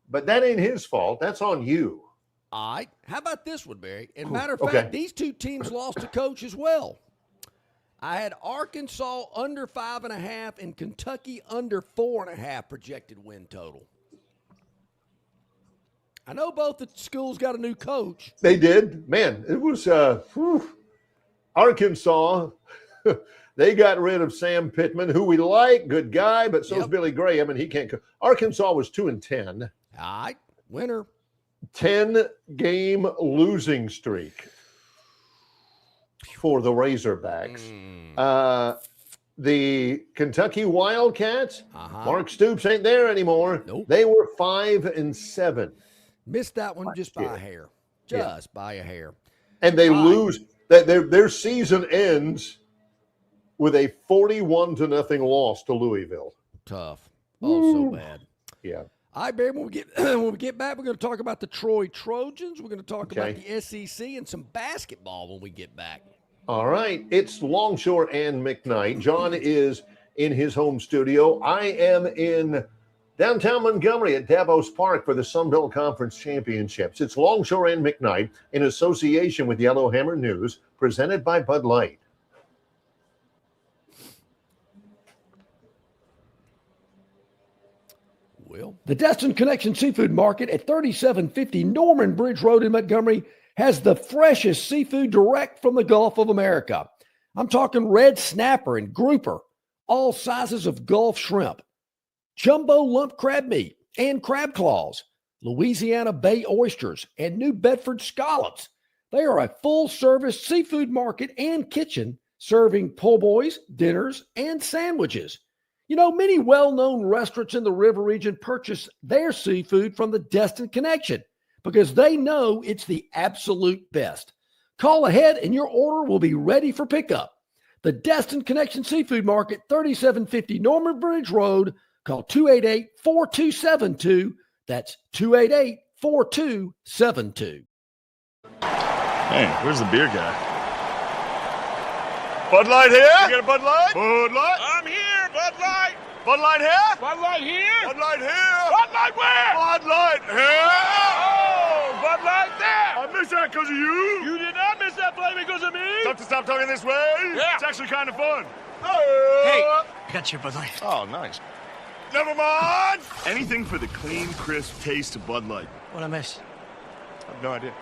but that ain't his fault. That's on you. All right. How about this one, Barry? And matter of fact, these two teams lost a coach as well. I had Arkansas under 5.5 and Kentucky under 4.5 projected win total. I know both the schools got a new coach. They did. Man, it was Arkansas. They got rid of Sam Pittman, who we like, good guy, but so's Billy Graham, and he can't go. Arkansas was 2-10. All right, winner. 10-game losing streak for the Razorbacks. The Kentucky Wildcats, Mark Stoops ain't there anymore. Nope. They were 5-7. Missed that one just by a hair. just by a hair. And they Right. lose. Their season ends with a 41-0 loss to Louisville. Tough. Oh, so bad. Yeah. All right, Barry, when we get back, we're going to talk about the Troy Trojans. We're going to talk about Okay. the SEC and some basketball when we get back. All right. It's Longshore and McKnight. John is in his home studio. I am in downtown Montgomery at Davos Park for the Sun Belt Conference Championships. It's Longshore and McKnight in association with Yellowhammer News, presented by Bud Light. Will. The Destin Connection Seafood Market at 3750 Norman Bridge Road in Montgomery has the freshest seafood direct from the Gulf of America. I'm talking red snapper and grouper, all sizes of Gulf shrimp, jumbo lump crab meat and crab claws, Louisiana Bay oysters, and New Bedford scallops. They are a full-service seafood market and kitchen serving po' boys, dinners, and sandwiches. You know, many well-known restaurants in the river region purchase their seafood from the Destin Connection because they know it's the absolute best. Call ahead and your order will be ready for pickup. The Destin Connection Seafood Market, 3750 Norman Bridge Road. Call 288-4272. That's 288-4272. Hey, where's the beer guy? Bud Light here? You get a Bud Light? Bud Light? I'm here, Bud Light. Bud Light here? Bud Light here? Bud Light here? Bud Light where? Bud Light here? Oh, Bud Light there. I missed that because of you. You did not miss that play because of me. Tough to stop talking this way? Yeah. It's actually kind of fun. Hey, I got your Bud Light. Oh, nice. Never mind. Anything for the clean, crisp taste of Bud Light. What I miss? I have no idea.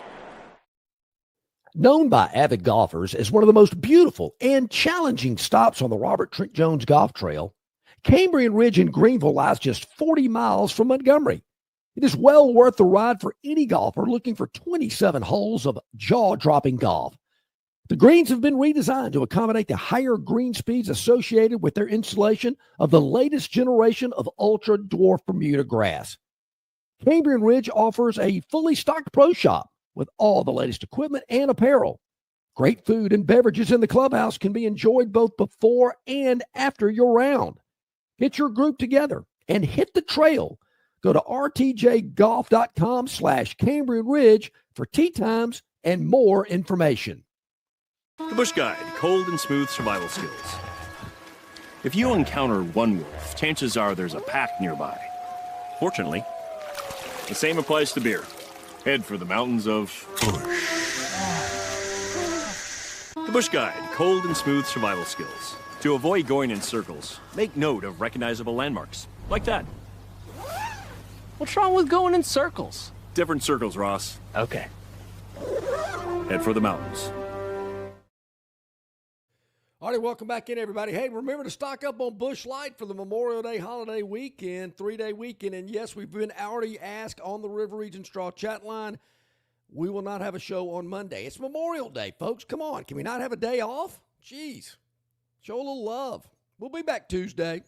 Known by avid golfers as one of the most beautiful and challenging stops on the Robert Trent Jones Golf Trail, Cambrian Ridge in Greenville lies just 40 miles from Montgomery. It is well worth the ride for any golfer looking for 27 holes of jaw-dropping golf. The greens have been redesigned to accommodate the higher green speeds associated with their installation of the latest generation of ultra-dwarf Bermuda grass. Cambrian Ridge offers a fully stocked pro shop with all the latest equipment and apparel. Great food and beverages in the clubhouse can be enjoyed both before and after your round. Get your group together and hit the trail. Go to rtjgolf.com/Cambrian Ridge for tee times and more information. The Bush Guide, cold and smooth survival skills. If you encounter one wolf, chances are there's a pack nearby. Fortunately, the same applies to beer. Head for the mountains of Bush. The Bush Guide, cold and smooth survival skills. To avoid going in circles, make note of recognizable landmarks, like that. What's wrong with going in circles? Different circles, Ross. Okay. Head for the mountains. All right, welcome back in, everybody. Hey, remember to stock up on Bush Light for the Memorial Day holiday weekend, 3-day weekend. And yes, we've been already asked on the River Region Straw chat line, we will not have a show on Monday. It's Memorial Day, folks. Come on. Can we not have a day off? Jeez. Show a little love. We'll be back Tuesday.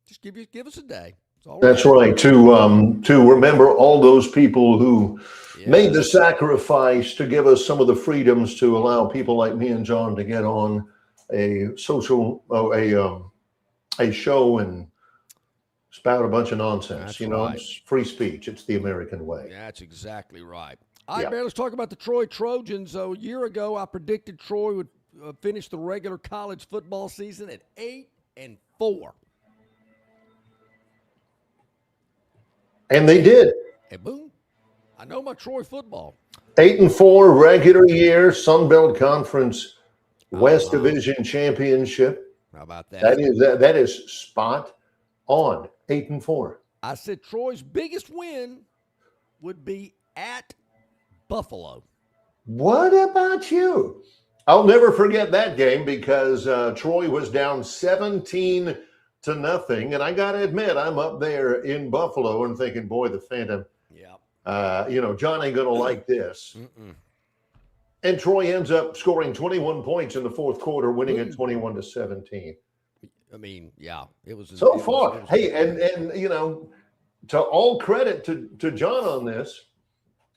Just give us a day. It's all That's right. To remember all those people who made the sacrifice to give us some of the freedoms to allow people like me and John to get on a show and spout a bunch of nonsense. That's you know, right. it's free speech. It's the American way. That's exactly right. All right, man, let's talk about the Troy Trojans. So a year ago, I predicted Troy would finish the regular college football season at 8-4. And they did. Hey, boom. I know my Troy football. 8-4 regular year Sun Belt Conference West Division Championship. How about that? That is spot on. 8-4. I said Troy's biggest win would be at Buffalo. What about you? I'll never forget that game because Troy was down 17-0, and I got to admit, I'm up there in Buffalo and thinking, boy, the Phantom. Yeah. John ain't gonna like this. And Troy ends up scoring 21 points in the fourth quarter, winning at 21-17. I mean, yeah, it was So far. Hey, and you know, to all credit to John on this,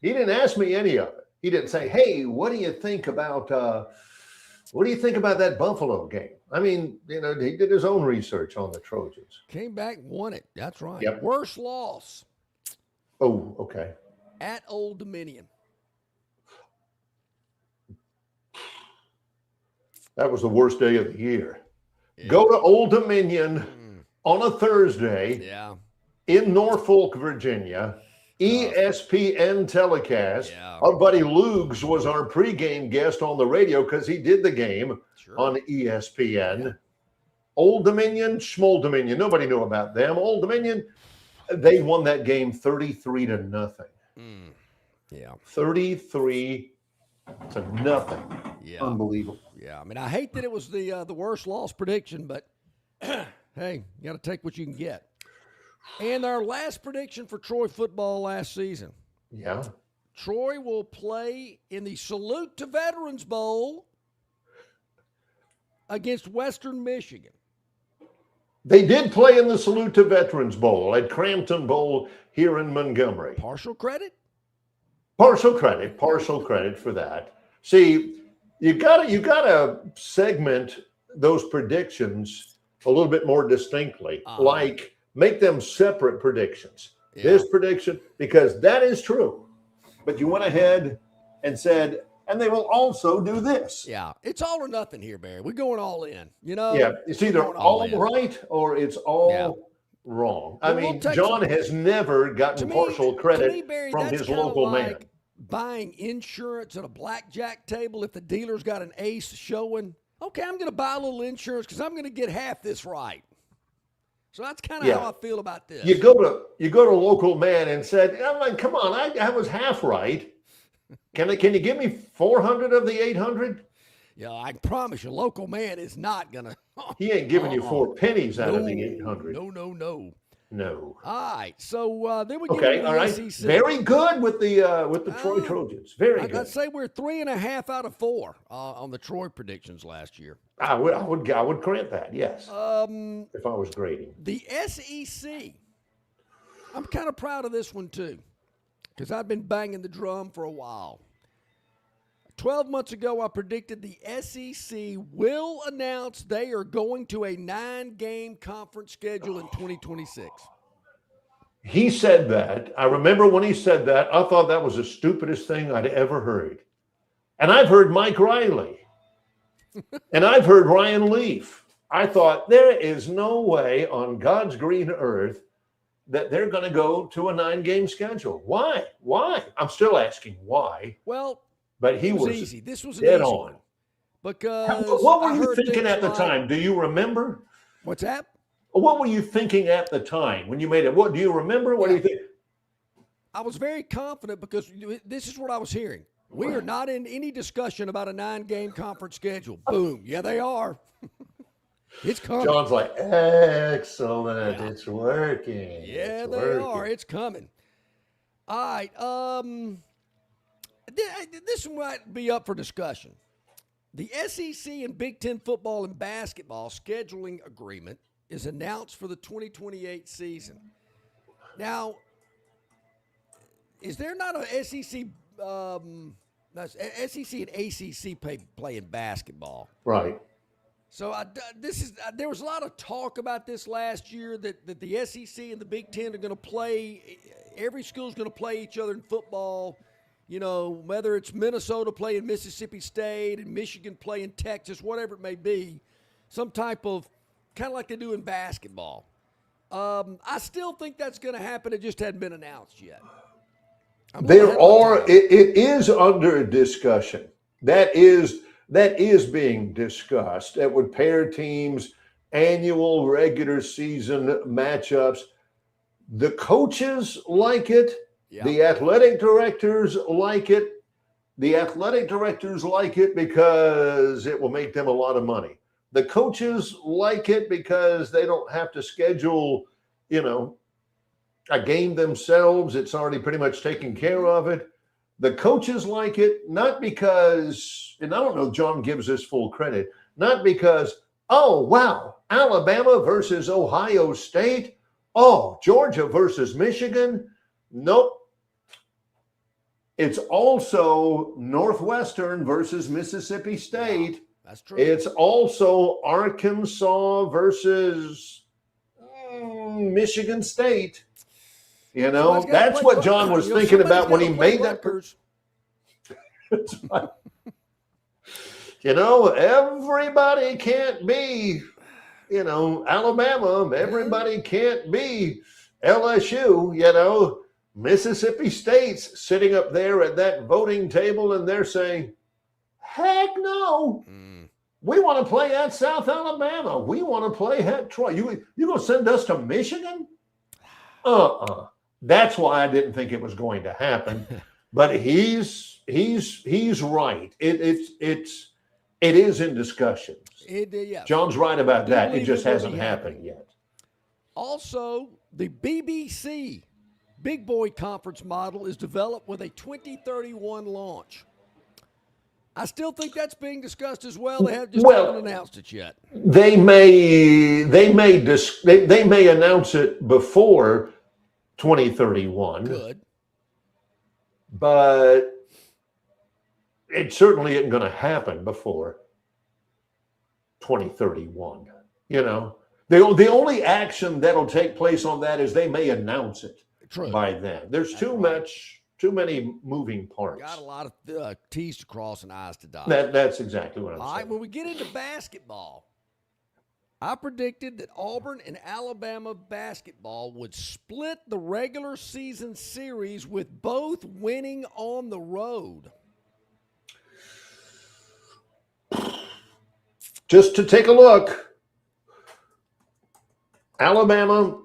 He didn't ask me any of it. He didn't say, "Hey, what do you think about that Buffalo game?" I mean, he did his own research on the Trojans. Came back, won it. That's right. Yep. Worst loss. Oh, okay. At Old Dominion. That was the worst day of the year. Yeah. Go to Old Dominion on a Thursday. Yeah. In Norfolk, Virginia. ESPN telecast. Yeah. Our buddy Lugs was our pregame guest on the radio because he did the game on ESPN. Yeah. Old Dominion, Schmold Dominion. Nobody knew about them. Old Dominion, they won that game 33-0. Yeah. 33-0. Yeah. Unbelievable. Yeah. I mean, I hate that it was the worst loss prediction, but hey, you got to take what you can get. And our last prediction for Troy football last season. Yeah. Troy will play in the Salute to Veterans Bowl against Western Michigan. They did play in the Salute to Veterans Bowl at Crampton Bowl here in Montgomery. Partial credit? Partial credit for that. See, you gotta segment those predictions a little bit more distinctly. Like, make them separate predictions. Yeah. This prediction, because that is true. But you went ahead and said, and they will also do this. Yeah, it's all or nothing here, Barry. We're going all in. Yeah, it's either all right or it's all wrong. I mean, John has never gotten partial credit from his local man. Buying insurance at a blackjack table if the dealer's got an ace showing. Okay, I'm going to buy a little insurance because I'm going to get half this right. So that's kind of how I feel about this. You go to local man and said, I'm like, come on, I was half right. Can you give me 400 of the 800? Yeah, I promise you, local man is not gonna. He ain't giving you 4 pennies out of the 800. No. All right, so then we get to the SEC. Very good with the Troy Trojans. Very good. I'd say we're 3.5 out of 4 on the Troy predictions last year. I would grant that. Yes. If I was grading the SEC, I'm kind of proud of this one too, because I've been banging the drum for a while. 12 months ago, I predicted the SEC will announce they are going to a 9-game conference schedule in 2026. He said that. I remember when he said that, I thought that was the stupidest thing I'd ever heard. And I've heard Mike Riley. And I've heard Ryan Leaf. I thought there is no way on God's green earth that they're going to go to a 9-game schedule. Why? I'm still asking why. Well, but he was easy. This was an easy one. Because what were you thinking at the time? Do you remember? What's that? What were you thinking at the time when you made it? What do you remember? What do you think? I was very confident because this is what I was hearing. We are not in any discussion about a 9-game conference schedule. Boom. Yeah, they are. It's coming. John's like, excellent. Yeah. It's working. Yeah, they are. It's coming. All right. This might be up for discussion. The SEC and Big Ten football and basketball scheduling agreement is announced for the 2028 season. Now, is there not a SEC and ACC playing basketball? Right. So there was a lot of talk about this last year that the SEC and the Big Ten are going to play. Every school's going to play each other in football. You know, whether it's Minnesota playing Mississippi State and Michigan playing Texas, whatever it may be, some type of kind of like they do in basketball. I still think that's going to happen. It just hadn't been announced yet. It is under discussion. That is being discussed. That would pair teams, annual regular season matchups. The coaches like it. Yeah. The athletic directors like it. The athletic directors like it because it will make them a lot of money. The coaches like it because they don't have to schedule, a game themselves. It's already pretty much taken care of it. The coaches like it, not because, and I don't know if John gives this full credit, not because, oh, wow, Alabama versus Ohio State. Oh, Georgia versus Michigan. Nope. It's also Northwestern versus Mississippi State. That's true. It's also Arkansas versus Michigan State. You know, that's what John was thinking about when he made that. You know, everybody can't be, you know, Alabama. Everybody can't be LSU. You know, Mississippi State's sitting up there at that voting table and they're saying, heck no. We want to play at South Alabama. We want to play at Troy. You going to send us to Michigan? That's why I didn't think it was going to happen. But he's right. It is in discussions. Yeah. John's right about that. It just hasn't happened yet. Also, the BBC Big Boy Conference model is developed with a 2031 launch. I still think that's being discussed as well. They haven't announced it yet. They may announce it before 2031. Good. But it certainly isn't going to happen before 2031. You know, the only action that'll take place on that is they may announce it by then. There's too many moving parts. Got a lot of T's to cross and I's to dot. That's exactly what I'm saying. All right, when we get into basketball, I predicted that Auburn and Alabama basketball would split the regular season series with both winning on the road. Just to take a look, Alabama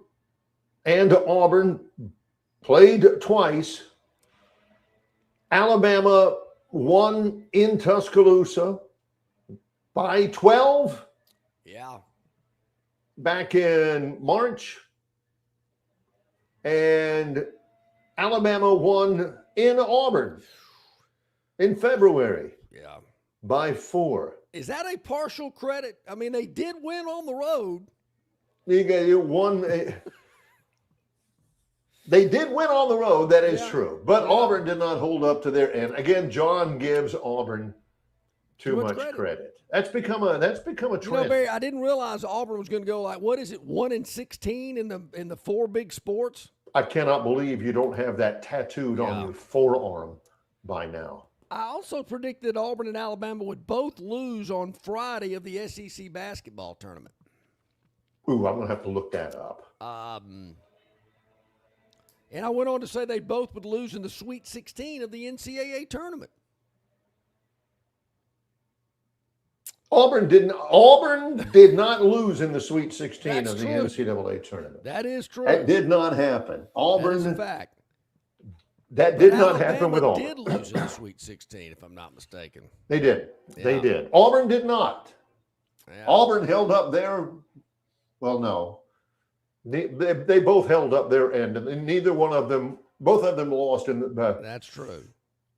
and Auburn played twice. Alabama won in Tuscaloosa by 12. Yeah. Back in March. And Alabama won in Auburn in February. Yeah. By 4. Is that a partial credit? I mean, they did win on the road. You won. They did win on the road. That is true. But Auburn did not hold up to their end. Again, John gives Auburn too much credit. That's become a trend. You know, Barry, I didn't realize Auburn was going to go like, what is it, 1-16 in the 4 big sports? I cannot believe you don't have that tattooed on your forearm by now. I also predicted Auburn and Alabama would both lose on Friday of the SEC basketball tournament. Ooh, I'm going to have to look that up. And I went on to say they both would lose in the Sweet 16 of the NCAA tournament. Auburn did not lose in the Sweet 16 of the NCAA tournament. That is true. That did not happen. Auburn, that is a fact. That did not happen with Auburn. Did lose in the Sweet 16, if I'm not mistaken. They did. Yeah. They did. Auburn did not. Yeah. Auburn held up their. Well, no. They both held up their end, and neither one of them. Both of them lost in the. That's true.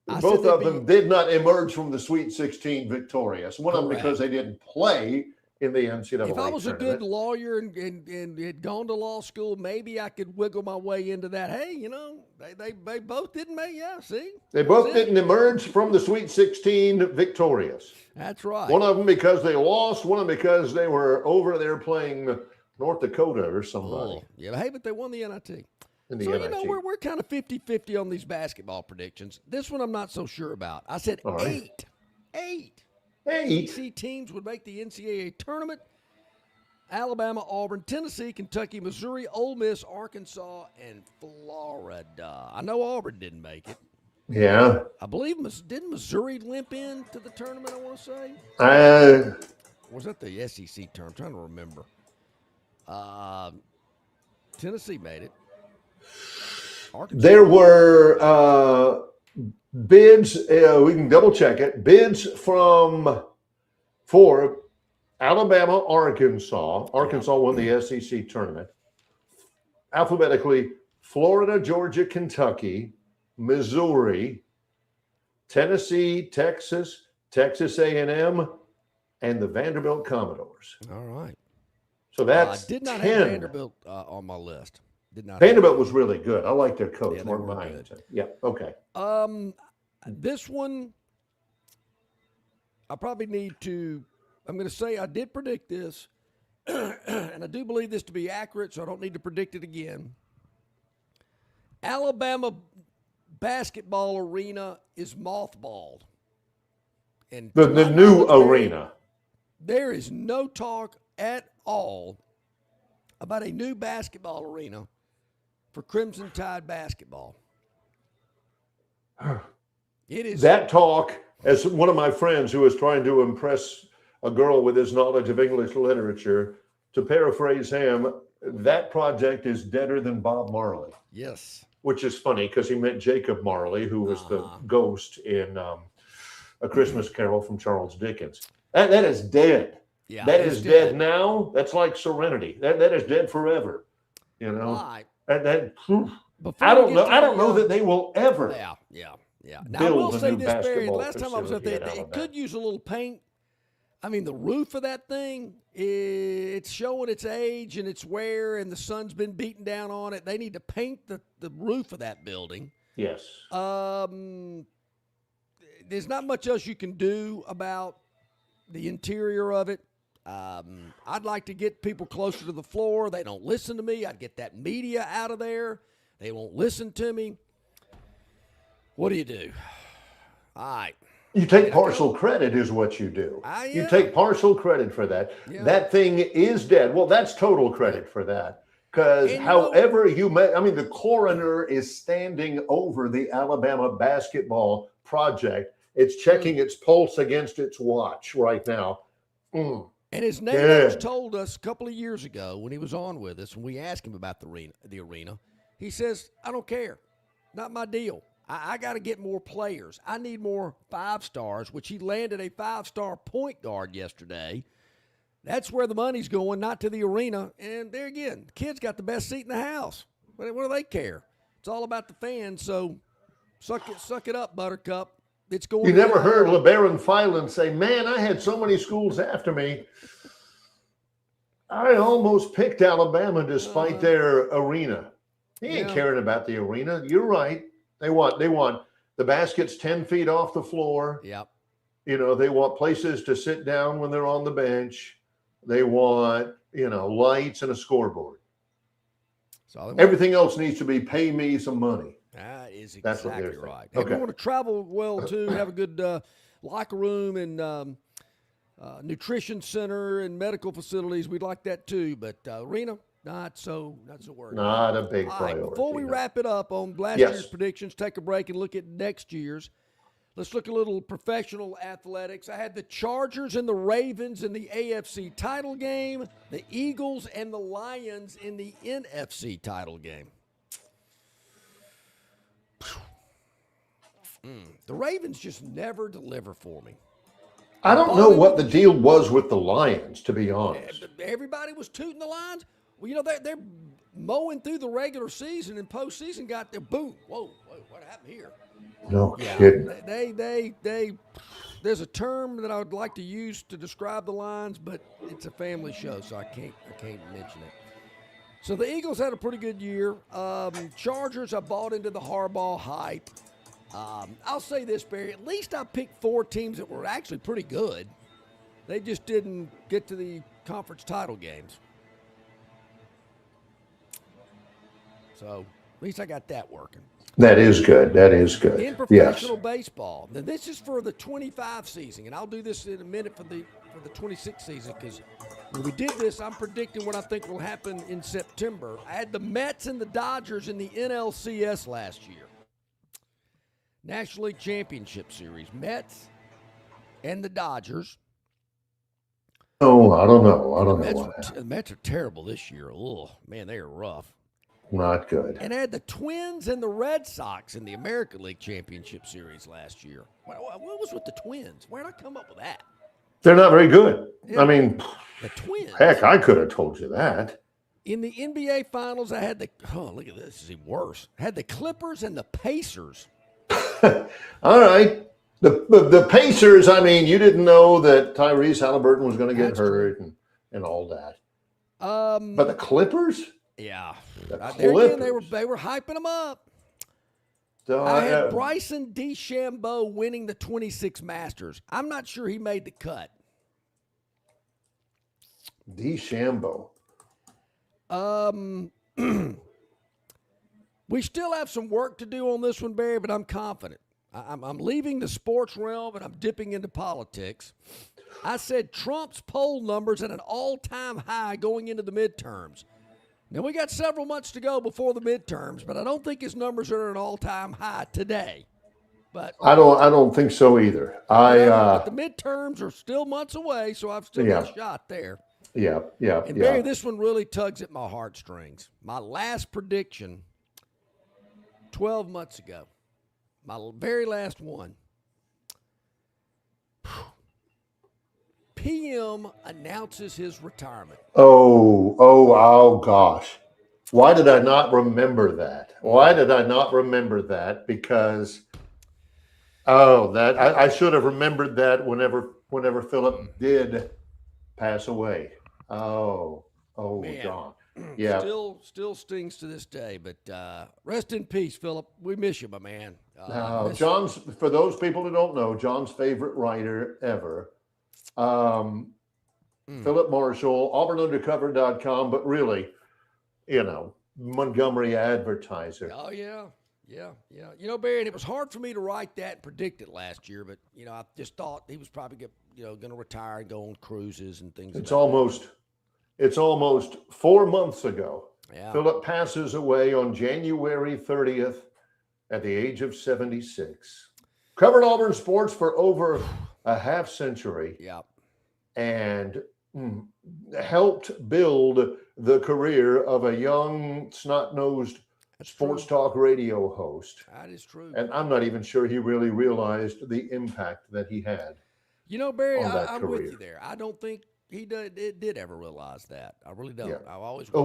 Both of them did not emerge from the Sweet 16 victorious. One of them because they didn't play in the NCAA If I was tournament. a good lawyer and had gone to law school, maybe I could wiggle my way into that. Hey, you know, they both didn't make. Yeah, see, they both didn't emerge from the Sweet 16 victorious. That's right. One of them because they lost. One of them because they were over there playing North Dakota or somebody. Oh, yeah, hey, but they won the NIT. In the So, NIT. you know, we're kind of 50-50 on these basketball predictions. This one I'm not so sure about. I said eight SEC teams would make the NCAA tournament. Alabama, Auburn, Tennessee, Kentucky, Missouri, Ole Miss, Arkansas, and Florida. I know Auburn didn't make it. Yeah. I believe, didn't Missouri limp into the tournament, I want to say? Uh, was that the SEC term? I'm trying to remember. Tennessee made it. Arkansas. There were bids, we can double check it, bids for Alabama, Arkansas. Arkansas won the SEC tournament. Alphabetically, Florida, Georgia, Kentucky, Missouri, Tennessee, Texas, Texas A&M, and the Vanderbilt Commodores. All right. So that's I did not 10. have Vanderbilt on my list. Did not. Vanderbilt was really good. I like their coach, Yeah, Mark they were Byington. Yeah. Okay. This one, I probably need to. I'm going to say I did predict this, and I do believe this to be accurate, so I don't need to predict it again. Alabama basketball arena is mothballed. And The new arena. There is no talk at all about a new basketball arena for Crimson Tide basketball. It is That talk, as one of my friends who is trying to impress a girl with his knowledge of English literature, to paraphrase him, that project is deader than Bob Marley. Yes. Which is funny because he meant Jacob Marley, who was the ghost in A Christmas Carol from Charles Dickens. That is dead. Yeah, that it's is dead now. That's like Serenity. That is dead forever. You know. Right. I don't know. I don't know that they will ever. Yeah. Now, I will build a say new this, Barry. basketball Last time I was up there, facility in it could use a little paint. I mean, the roof of that thing, it's showing its age and its wear, and the sun's been beating down on it. They need to paint the roof of that building. Yes. There's not much else you can do about the interior of it. I'd like to get people closer to the floor. They don't listen to me. I'd get that media out of there. They won't listen to me. What do you do? All right. You take partial credit is what you do. You take partial credit for that. Yeah. That thing is dead. Well, that's total credit for that. Because however you may, I mean, the coroner is standing over the Alabama basketball project. It's checking its pulse against its watch right now. And his neighbors told us a couple of years ago when he was on with us, when we asked him about the arena, he says, I don't care. Not my deal. I got to get more players. I need more 5-stars, which he landed a 5-star point guard yesterday. That's where the money's going, not to the arena. And there again, the kid's got the best seat in the house. What do they care? It's all about the fans. So suck it up, Buttercup. It's going. You never heard LeBaron Filan say, man, I had so many schools after me. I almost picked Alabama despite their arena. He ain't caring about the arena. You're right. They want the baskets 10 feet off the floor. Yep. You know, they want places to sit down when they're on the bench. They want, lights and a scoreboard. Everything else needs to be pay me some money. That is That's exactly right. Okay. Hey, we want to travel well, too, have a good locker room and nutrition center and medical facilities. We'd like that, too. But arena, not so worried. Not a big priority. Right, before we wrap it up on last year's predictions, take a break and look at next year's. Let's look a little professional athletics. I had the Chargers and the Ravens in the AFC title game, the Eagles and the Lions in the NFC title game. The Ravens just never deliver for me. I don't know what the deal was with the Lions, to be honest. Everybody was tooting the Lions. Well, they're mowing through the regular season and postseason got their boom. Whoa, what happened here? No kidding. They there's a term that I would like to use to describe the Lions, but it's a family show, so I can't mention it. So the Eagles had a pretty good year. Chargers, I bought into the Harbaugh hype. I'll say this, Barry. At least I picked 4 teams that were actually pretty good. They just didn't get to the conference title games. So at least I got that working. That is good. In professional baseball, now this is for the 25 season, and I'll do this in a minute for the 26 season because when we did this, I'm predicting what I think will happen in September. I had the Mets and the Dodgers in the NLCS last year. National League Championship Series, Mets and the Dodgers. Oh, I don't know. The Mets are terrible this year. Oh, man, they are rough. Not good. And I had the Twins and the Red Sox in the American League Championship Series last year. What was with the Twins? Where did I come up with that? They're not very good. Yeah. I mean, the Twins. Heck, I could have told you that. In the NBA Finals, I had look at this. This is even worse. I had the Clippers and the Pacers. All right. The Pacers, I mean, you didn't know that Tyrese Halliburton was going to get hurt and all that. But the Clippers? Yeah. The There again, Clippers. they were hyping him up. So, I had Bryson DeChambeau winning the 26 Masters. I'm not sure he made the cut. DeChambeau. We still have some work to do on this one, Barry, but I'm confident. I'm leaving the sports realm and I'm dipping into politics. I said Trump's poll numbers at an all-time high going into the midterms. Now, we got several months to go before the midterms, but I don't think his numbers are at an all-time high today. But I don't think so either. but the midterms are still months away, so I've still got a shot there. Yeah. And Barry, this one really tugs at my heartstrings. My last prediction 12 months ago, my very last one. PM announces his retirement. Oh gosh. Why did I not remember that? Because I should have remembered that whenever Philip did pass away. Oh, Man. John. Yeah. Still stings to this day, but rest in peace, Philip. We miss you, my man. John's, for those people who don't know, John's favorite writer ever. Philip Marshall, auburnundercover.com, but really, Montgomery Advertiser. Oh, yeah. Barry, and it was hard for me to write that and predict it last year, but, I just thought he was probably going to retire and go on cruises and things. It's almost 4 months ago. Yeah. Philip passes away on January 30th at the age of 76. Covered Auburn sports for over a half century. Yeah. And helped build the career of a young, snot-nosed sports talk radio host. That is true. And I'm not even sure he really realized the impact that he had. Barry, on that I'm career. with you there. I don't think he did ever realize that. I really don't. Yeah. I've always. We're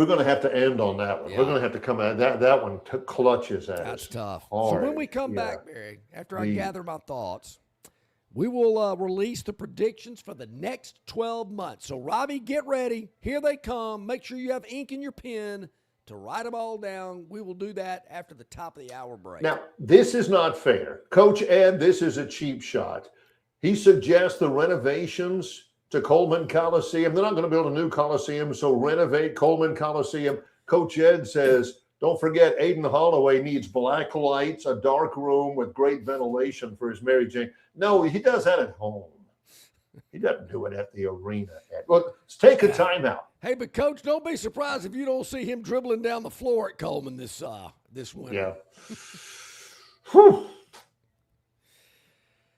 going to have to end on that one. Yeah. We're going to have to come out. That one clutches at us. That's tough. Hard. So when we come back, Barry, after I gather my thoughts, we will release the predictions for the next 12 months. So, Robbie, get ready. Here they come. Make sure you have ink in your pen to write them all down. We will do that after the top of the hour break. Now, this is not fair. Coach Ed, this is a cheap shot. He suggests the renovations to Coleman Coliseum. They're not going to build a new Coliseum, so renovate Coleman Coliseum. Coach Ed says, don't forget, Aiden Holloway needs black lights, a dark room with great ventilation for his Mary Jane. No, he does that at home. He doesn't do it at the arena. Look, let's take a timeout. Hey, but Coach, don't be surprised if you don't see him dribbling down the floor at Coleman this winter. Yeah. Whew.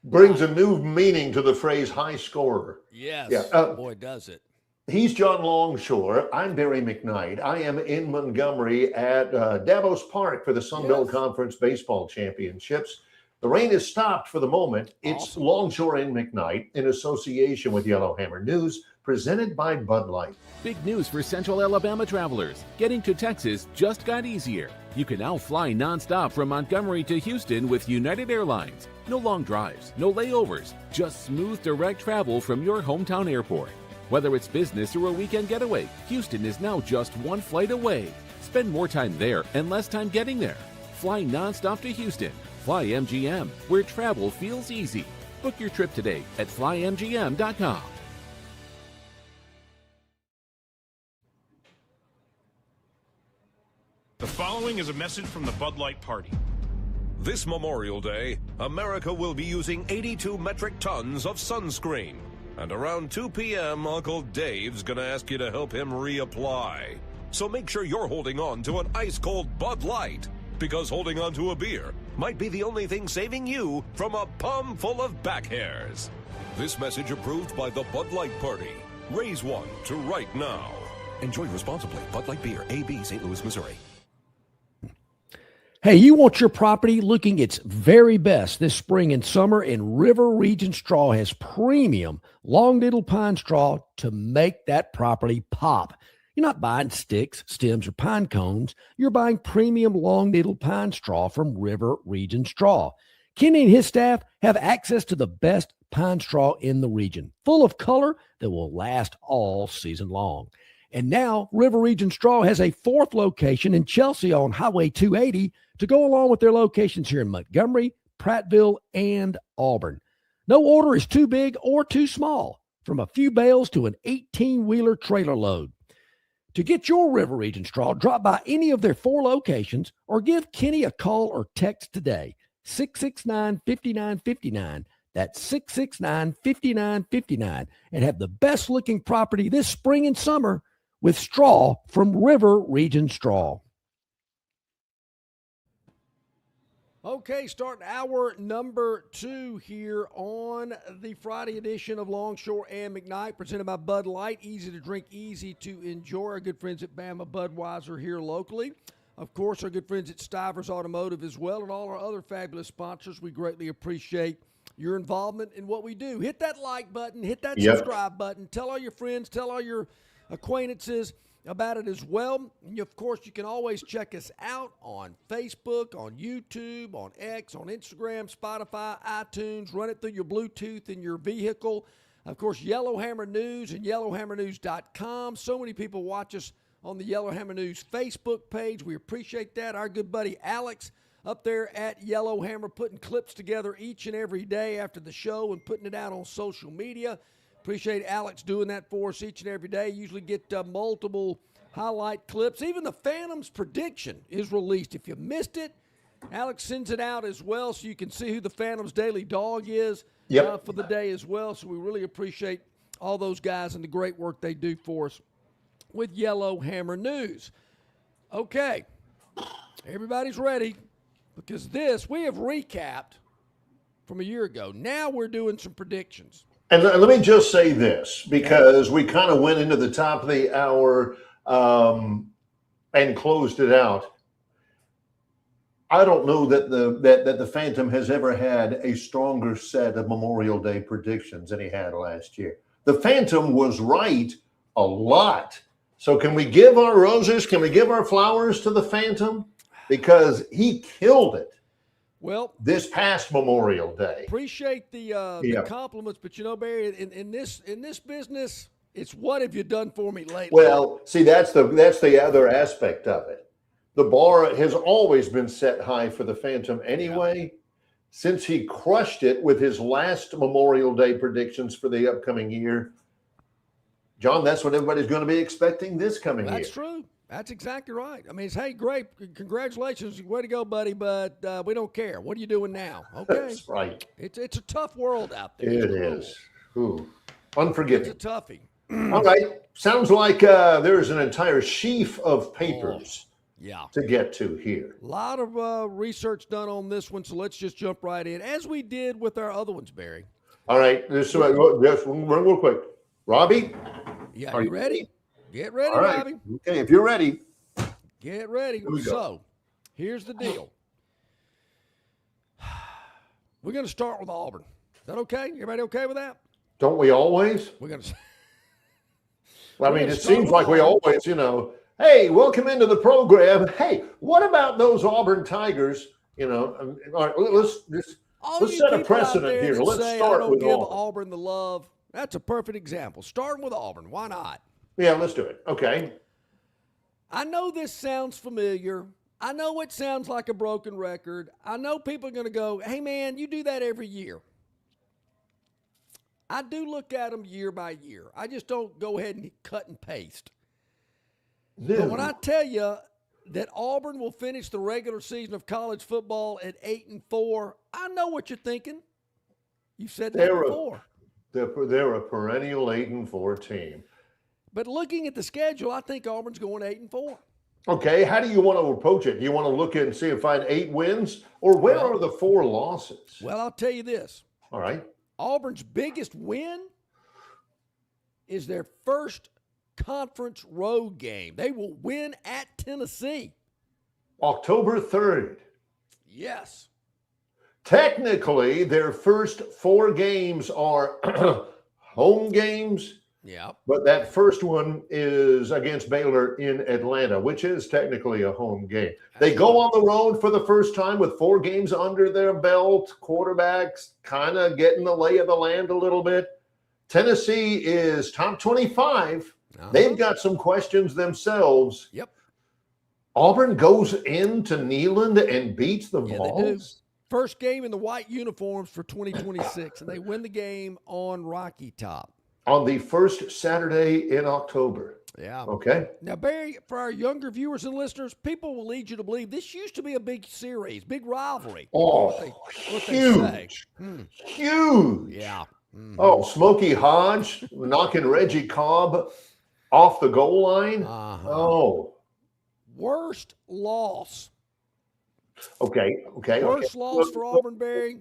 Brings a new meaning to the phrase high scorer. Yes. Yeah. Boy, does it. He's John Longshore. I'm Barry McKnight. I am in Montgomery at Davos Park for the Sun Belt Conference Baseball Championships. The rain has stopped for the moment. It's Awesome. Longshore and McKnight in association with Yellowhammer News, presented by Bud Light. Big news for Central Alabama travelers. Getting to Texas just got easier. You can now fly nonstop from Montgomery to Houston with United Airlines. No long drives, no layovers, just smooth direct travel from your hometown airport. Whether it's business or a weekend getaway, Houston is now just one flight away. Spend more time there and less time getting there. Fly nonstop to Houston. Fly MGM, where travel feels easy. Book your trip today at flymgm.com. The following is a message from the Bud Light Party. This Memorial Day, America will be using 82 metric tons of sunscreen. And around 2 p.m., Uncle Dave's gonna ask you to help him reapply. So make sure you're holding on to an ice-cold Bud Light, because holding on to a beer might be the only thing saving you from a palm full of back hairs. This message approved by the Bud Light Party. Raise one to right now. Enjoy responsibly. Bud Light Beer, AB, St. Louis, Missouri. Hey, you want your property looking its very best this spring and summer, and River Region Straw has premium long needle pine straw to make that property pop. You're not buying sticks, stems, or pine cones. You're buying premium long needle pine straw from River Region Straw. Kenny and his staff have access to the best pine straw in the region, full of color that will last all season long. And now River Region Straw has a fourth location in Chelsea on Highway 280 to go along with their locations here in Montgomery, Prattville, and Auburn. No order is too big or too small, from a few bales to an 18-wheeler trailer load. To get your River Region Straw, drop by any of their 4 locations or give Kenny a call or text today, 669-5959. That's 669-5959, and have the best-looking property this spring and summer with straw from River Region Straw. Okay, starting hour number 2 here on the Friday edition of Longshore and McKnight, presented by Bud Light. Easy to drink, easy to enjoy. Our good friends at Bama Budweiser here locally. Of course, our good friends at Stivers Automotive as well, and all our other fabulous sponsors. We greatly appreciate your involvement in what we do. Hit that like button, hit that subscribe button. Tell all your friends, tell all your acquaintances about it as well. And of course, you can always check us out on Facebook, on YouTube, on X, on Instagram, Spotify, iTunes. Run it through your Bluetooth in your vehicle. Of course, Yellowhammer News and yellowhammernews.com. So many people watch us on the Yellowhammer News Facebook page. We appreciate that. Our good buddy Alex up there at Yellowhammer putting clips together each and every day after the show and putting it out on social media. Appreciate Alex doing that for us each and every day. Usually get multiple highlight clips. Even the Phantoms prediction is released. If you missed it, Alex sends it out as well so you can see who the Phantoms daily dog is for the day as well. So we really appreciate all those guys and the great work they do for us with Yellowhammer News. Okay, everybody's ready because we have recapped from a year ago. Now we're doing some predictions. And let me just say this, because we kind of went into the top of the hour and closed it out. I don't know that the Phantom has ever had a stronger set of Memorial Day predictions than he had last year. The Phantom was right a lot. So can we give our roses? Can we give our flowers to the Phantom? Because he killed it. Well, this past Memorial Day. Appreciate the compliments, but Barry, in this business, it's what have you done for me lately? Well, see, that's the other aspect of it. The bar has always been set high for the Phantom anyway. Since he crushed it with his last Memorial Day predictions for the upcoming year, John, that's what everybody's going to be expecting this coming year. That's true. That's exactly right. I mean, it's, hey, great. Congratulations. Way to go, buddy. But we don't care. What are you doing now? Okay. That's right. It's a tough world out there. It is. Ooh, unforgiving. It's a toughie. All right. Sounds like there's an entire sheaf of papers to get to here. A lot of research done on this one, so let's just jump right in, as we did with our other ones, Barry. All right. Just run real quick. Robbie? Yeah, are you ready? Get ready, all right. Robbie. Okay, if you're ready. Get ready. So, here's the deal. We're going to start with Auburn. Is that okay? Everybody okay with that? Don't we always? We're going to. Well, I mean, it seems like we always, hey, welcome into the program. Hey, what about those Auburn Tigers? All right, let's set a precedent here. Let's start with Auburn. Auburn the love. That's a perfect example. Starting with Auburn. Why not? Yeah, let's do it. Okay. I know this sounds familiar. I know it sounds like a broken record. I know people are going to go, hey, man, you do that every year. I do look at them year by year. I just don't go ahead and cut and paste. But when I tell you that Auburn will finish the regular season of college football at 8-4, I know what you're thinking. You've said that before. They're a perennial 8-4 team. But looking at the schedule, I think Auburn's going 8-4. Okay, how do you want to approach it? Do you want to look and see and find 8 wins? Or where are the 4 losses? Well, I'll tell you this. All right. Auburn's biggest win is their first conference road game. They will win at Tennessee. October 3rd. Yes. Technically, their first 4 games are home games. Yeah. But that first one is against Baylor in Atlanta, which is technically a home game. They go on the road for the first time with 4 games under their belt, quarterbacks kind of getting the lay of the land a little bit. Tennessee is top 25 They've got some questions themselves. Yep. Auburn goes into Neyland and beats the Yeah, Vols. they do. First game in the white uniforms for 2026, and they win the game on Rocky Top. On the first Saturday in October. Yeah. Okay. Now, Barry, for our younger viewers and listeners, people will lead you to believe this used to be a big series, big rivalry. Oh, What they huge. say. Huge. Yeah. Oh, Smokey Hodge knocking Reggie Cobb off the goal line. Uh-huh. Oh. Worst loss. Okay. Worst loss for Auburn, Barry,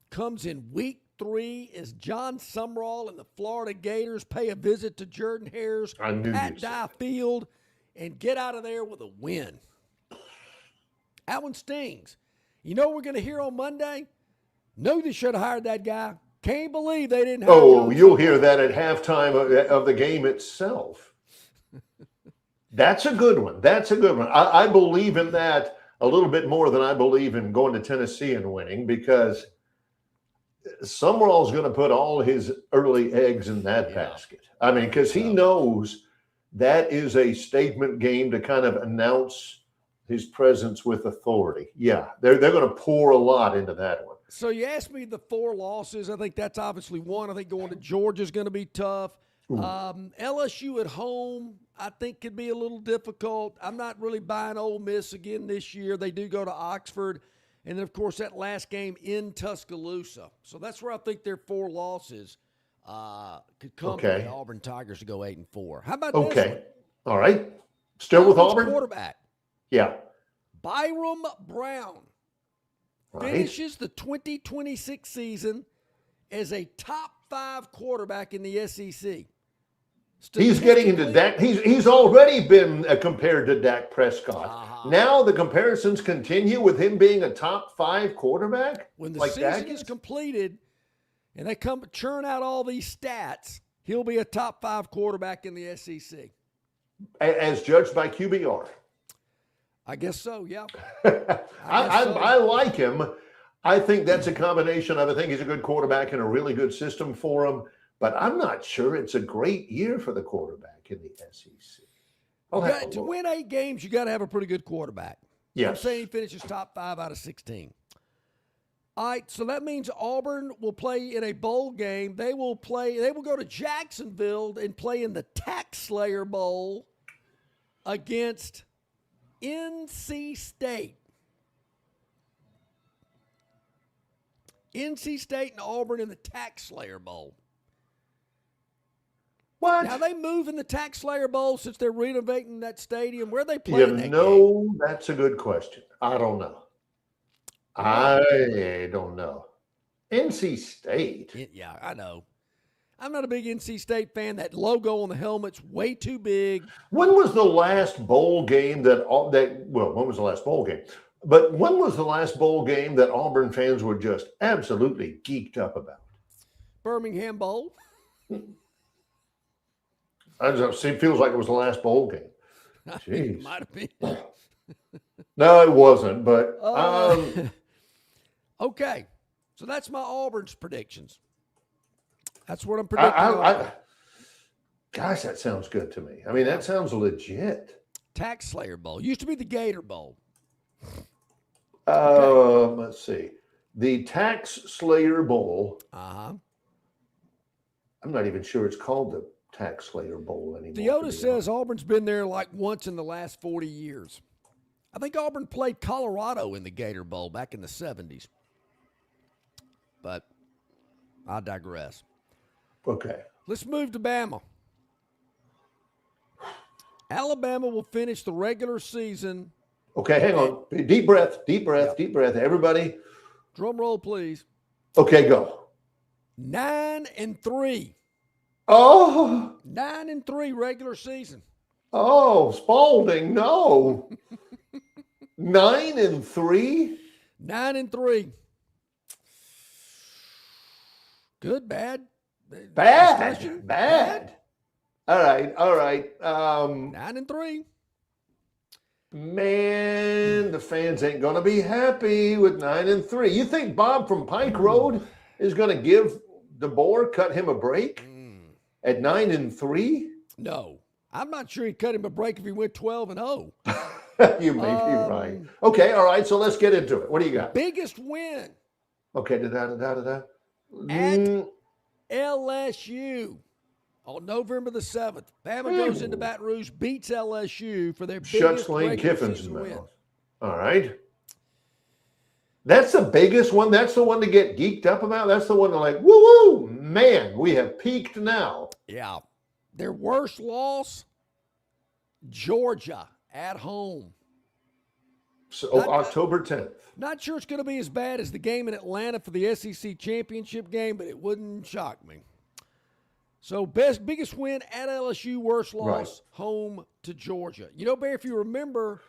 comes in week 3 as John Sumrall and the Florida Gators pay a visit to Jordan Hare's I knew at you'd say Dye Field and get out of there with a win. That one stings. You know what we're going to hear on Monday? Knew they should have hired that guy. Can't believe they didn't hire John You'll Sumrall. hear that at halftime of the game itself. That's a good one. I believe in that a little bit more than I believe in going to Tennessee and winning, because Summerall's going to put all his early eggs in that basket. I mean, because he knows that is a statement game to kind of announce his presence with authority. Yeah, they're going to pour a lot into that one. So you asked me the 4 losses. I think that's obviously one. I think going to Georgia is going to be tough. LSU at home, I think, could be a little difficult. I'm not really buying Ole Miss again this year. They do go to Oxford. And then, of course, that last game in Tuscaloosa. So that's where I think their 4 losses could come for the Auburn Tigers to go 8-4. How about this one? All right. Still with Auburn's Auburn? quarterback. Yeah. Byram Brown finishes the 2026 season as a top 5 quarterback in the SEC. He's getting into Dak. He's already been compared to Dak Prescott. Now the comparisons continue with him being a top 5 quarterback. When the like season Dak is completed and they come churn out all these stats, he'll be a top 5 quarterback in the SEC. As judged by QBR. I guess so, yeah. I like him. I think that's a combination of, I think he's a good quarterback and a really good system for him. But I'm not sure it's a great year for the quarterback in the SEC. To win 8 games, you got to have a pretty good quarterback. Yes. I'm saying he finishes top 5 out of 16. All right, so that means Auburn will play in a bowl game. They will go to Jacksonville and play in the Tax Slayer Bowl against NC State. NC State and Auburn in the Tax Slayer Bowl. What? Now, they move in the Tax Slayer Bowl since they're renovating that stadium. Where are they playing that game? That's a good question. I don't know. I don't know. NC State? Yeah, I know. I'm not a big NC State fan. That logo on the helmet's way too big. When was the last bowl game when was the last bowl game? But when was the last bowl game that Auburn fans were just absolutely geeked up about? Birmingham Bowl. It feels like it was the last bowl game. Jeez. It might have been. No, it wasn't, but okay. So that's my Auburn's predictions. That's what I'm predicting. Gosh, that sounds good to me. I mean, that sounds legit. Tax Slayer Bowl. Used to be the Gator Bowl. Let's see. The Tax Slayer Bowl. Uh-huh. I'm not even sure it's called the Tax Slayer Bowl anymore. Deoda says Auburn's been there like once in the last 40 years. I think Auburn played Colorado in the Gator Bowl back in the 70s. But I digress. Okay. Let's move to Bama. Alabama will finish the regular season. Okay, hang on. Deep breath. Everybody. Drum roll, please. Okay, go. 9-3. Oh. 9-3 regular season. Oh, Spalding, no. 9-3? 9-3. Good, bad? Bad. All right. 9-3. Man, the fans ain't going to be happy with 9-3. You think Bob from Pike Road is going to give DeBoer, cut him a break at 9-3? No. I'm not sure he'd cut him a break if he went 12-0. You may be right. Okay, all right. So let's get into it. What do you got? Biggest win Okay, at LSU on November the 7th. Bama goes into Baton Rouge, beats LSU for their Shuts biggest Lane regular Kiffin's season win. mouth. All right. That's the biggest one. That's the one to get geeked up about. That's the one to like, woo, man, we have peaked now. Yeah. Their worst loss, Georgia at home. So October 10th. Not sure it's going to be as bad as the game in Atlanta for the SEC championship game, but it wouldn't shock me. So biggest win at LSU, worst loss, home to Georgia. You know, Barry, if you remember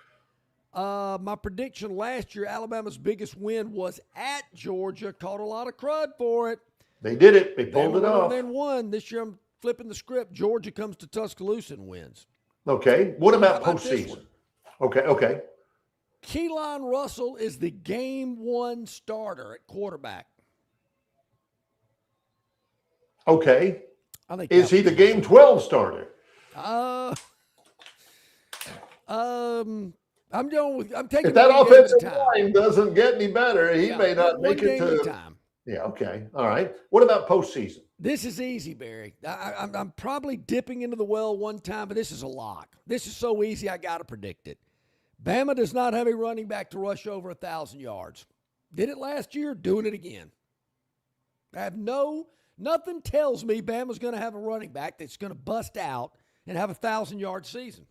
my prediction last year, Alabama's biggest win was at Georgia. Caught a lot of crud for it. They did it. They pulled it off. Then won. This year I'm flipping the script. Georgia comes to Tuscaloosa and wins. Okay. What about How about this postseason? one? Okay. Keelan Russell is the game one starter at quarterback. Okay. I think Is he the game 12 starter? I'm taking If that one game at a offensive time. line doesn't get any better, he may not one make it game at a to. time. Yeah. Okay. All right. What about postseason? This is easy, Barry. I'm probably dipping into the well one time, but this is a lock. This is so easy, I got to predict it. Bama does not have a running back to rush over 1,000 yards. Did it last year, doing it again. I have nothing tells me Bama's going to have a running back that's going to bust out and have a 1,000-yard season.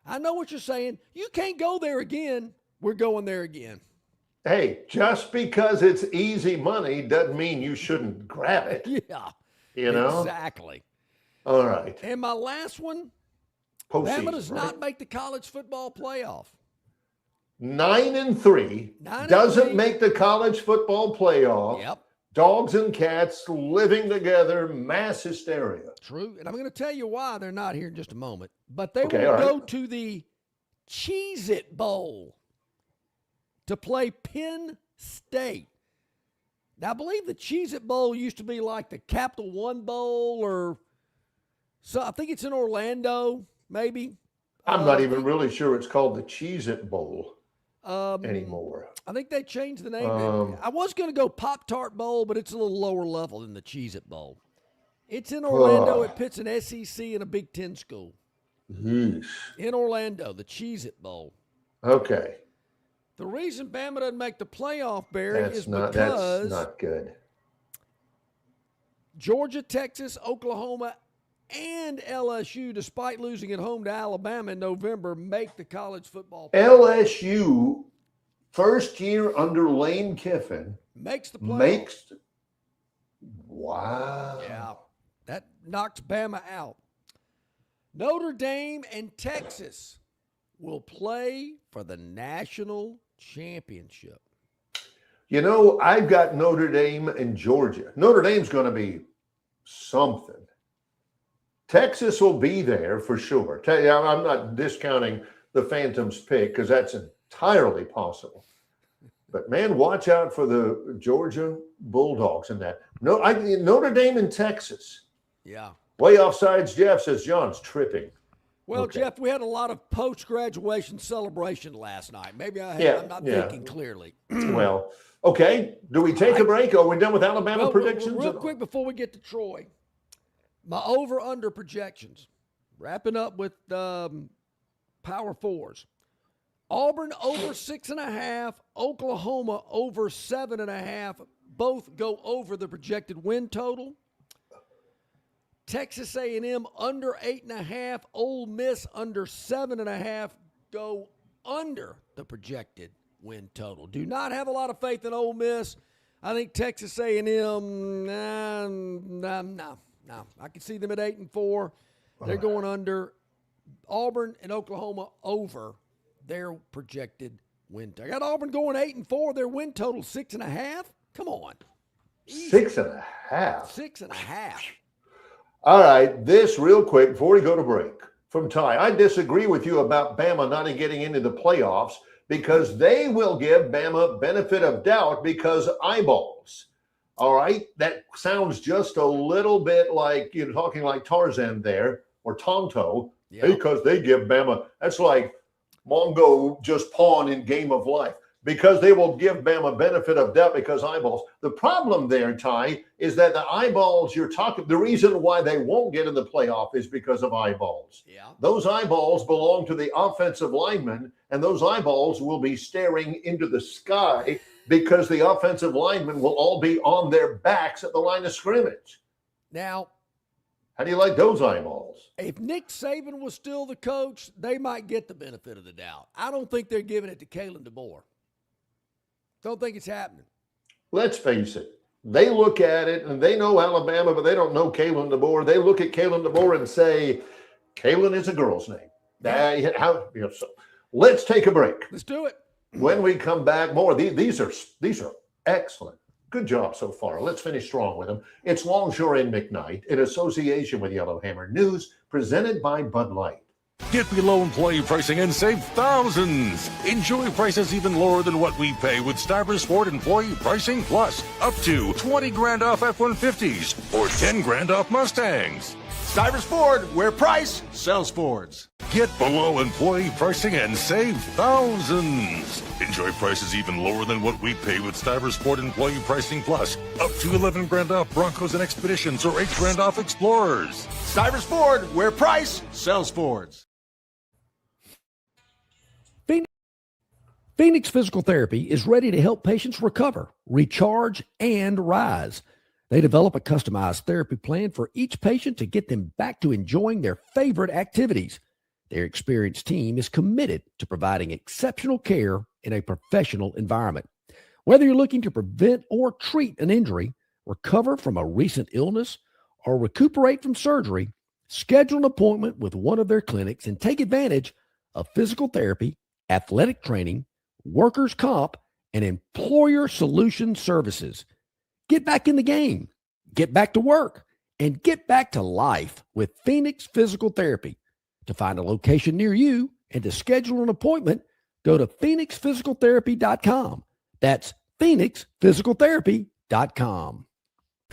I know what you're saying. You can't go there again. We're going there again. Hey, just because it's easy money doesn't mean you shouldn't grab it. Yeah. You know? Exactly. All right. And my last one, Postseason, Bama does right? not make the college football playoff. 9-3 doesn't make the college football playoff. Yep. Dogs and cats living together, mass hysteria. True. And I'm going to tell you why they're not here in just a moment. But they Okay, will all right. go to the Cheez-It Bowl to play Penn State. Now, I believe the Cheez-It Bowl used to be like the Capital One Bowl or so. I think it's in Orlando, maybe. I'm not even really sure it's called the Cheez-It Bowl anymore. I think they changed the name. I was going to go Pop-Tart Bowl, but it's a little lower level than the Cheez-It Bowl. It's in Orlando. It pits an SEC and a Big Ten school. Yeesh. In Orlando, the Cheez-It Bowl. Okay. The reason Bama doesn't make the playoff, Barry, That's is not good. Georgia, Texas, Oklahoma, and LSU, despite losing at home to Alabama in November, make the college football playoff. LSU, first year under Lane Kiffin, Makes the playoff. Wow. Yeah, that knocks Bama out. Notre Dame and Texas will play for the national championship. You know, I've got Notre Dame and Georgia. Notre Dame's going to be something. Texas will be there for sure. I'm not discounting the Phantoms pick because that's entirely possible. But, man, watch out for the Georgia Bulldogs in that. Notre Dame and Texas. Yeah. Way offsides, Jeff says John's tripping. Well, Okay. Jeff, we had a lot of post-graduation celebration last night. Maybe I'm not thinking clearly. Well, okay. Do we take a break? Are we done with Alabama predictions? Real quick before we get to Troy, my over-under projections. Wrapping up with Power Fours. Auburn over 6.5, Oklahoma over 7.5. Both go over the projected win total. Texas A&M under 8.5, Ole Miss under 7.5, go under the projected win total. Do not have a lot of faith in Ole Miss. I think Texas A&M, no. I can see them at 8-4. They're going under. Auburn and Oklahoma over their projected win total. I got Auburn going 8-4. Their win total 6.5. Come on. Easy. 6.5. 6.5. All right, this real quick before we go to break from Ty. I disagree with you about Bama not getting into the playoffs because they will give Bama benefit of doubt because eyeballs. All right. That sounds just a little bit like you're talking like Tarzan there or Tonto because they give Bama. That's like Mongo just pawn in Game of Life because they will give Bama benefit of doubt because eyeballs. The problem there, Ty, is that the eyeballs you're talking, the reason why they won't get in the playoff is because of eyeballs. Yeah. Those eyeballs belong to the offensive linemen, and those eyeballs will be staring into the sky because the offensive linemen will all be on their backs at the line of scrimmage. Now, how do you like those eyeballs? if Nick Saban was still the coach, they might get the benefit of the doubt. I don't think they're giving it to Kalen DeBoer. Don't think it's happening. Let's face it. They look at it and they know Alabama, but they don't know Kalen DeBoer. They look at Kalen DeBoer and say, Kalen is a girl's name. So let's take a break. Let's do it. When we come back, more. These are excellent. Good job so far. Let's finish strong with them. It's Longshore and McKnight in association with Yellowhammer News, presented by Bud Light. Get below employee pricing and save thousands. Enjoy prices even lower than what we pay with Stivers Ford Employee Pricing Plus. Up to 20 grand off F-150s or 10 grand off Mustangs. Stivers Ford, where price sells Fords. Get below employee pricing and save thousands. Enjoy prices even lower than what we pay with Stivers Ford Employee Pricing Plus. Up to 11 grand off Broncos and Expeditions or 8 grand off Explorers. Stivers Ford, where price sells Fords. Phoenix Physical Therapy is ready to help patients recover, recharge, and rise. They develop a customized therapy plan for each patient to get them back to enjoying their favorite activities. Their experienced team is committed to providing exceptional care in a professional environment. Whether you're looking to prevent or treat an injury, recover from a recent illness, or recuperate from surgery, schedule an appointment with one of their clinics and take advantage of physical therapy, athletic training, workers' comp, and employer solution services. Get back in the game, get back to work, and get back to life with Phoenix Physical Therapy. To find a location near you and to schedule an appointment, go to phoenixphysicaltherapy.com. That's phoenixphysicaltherapy.com.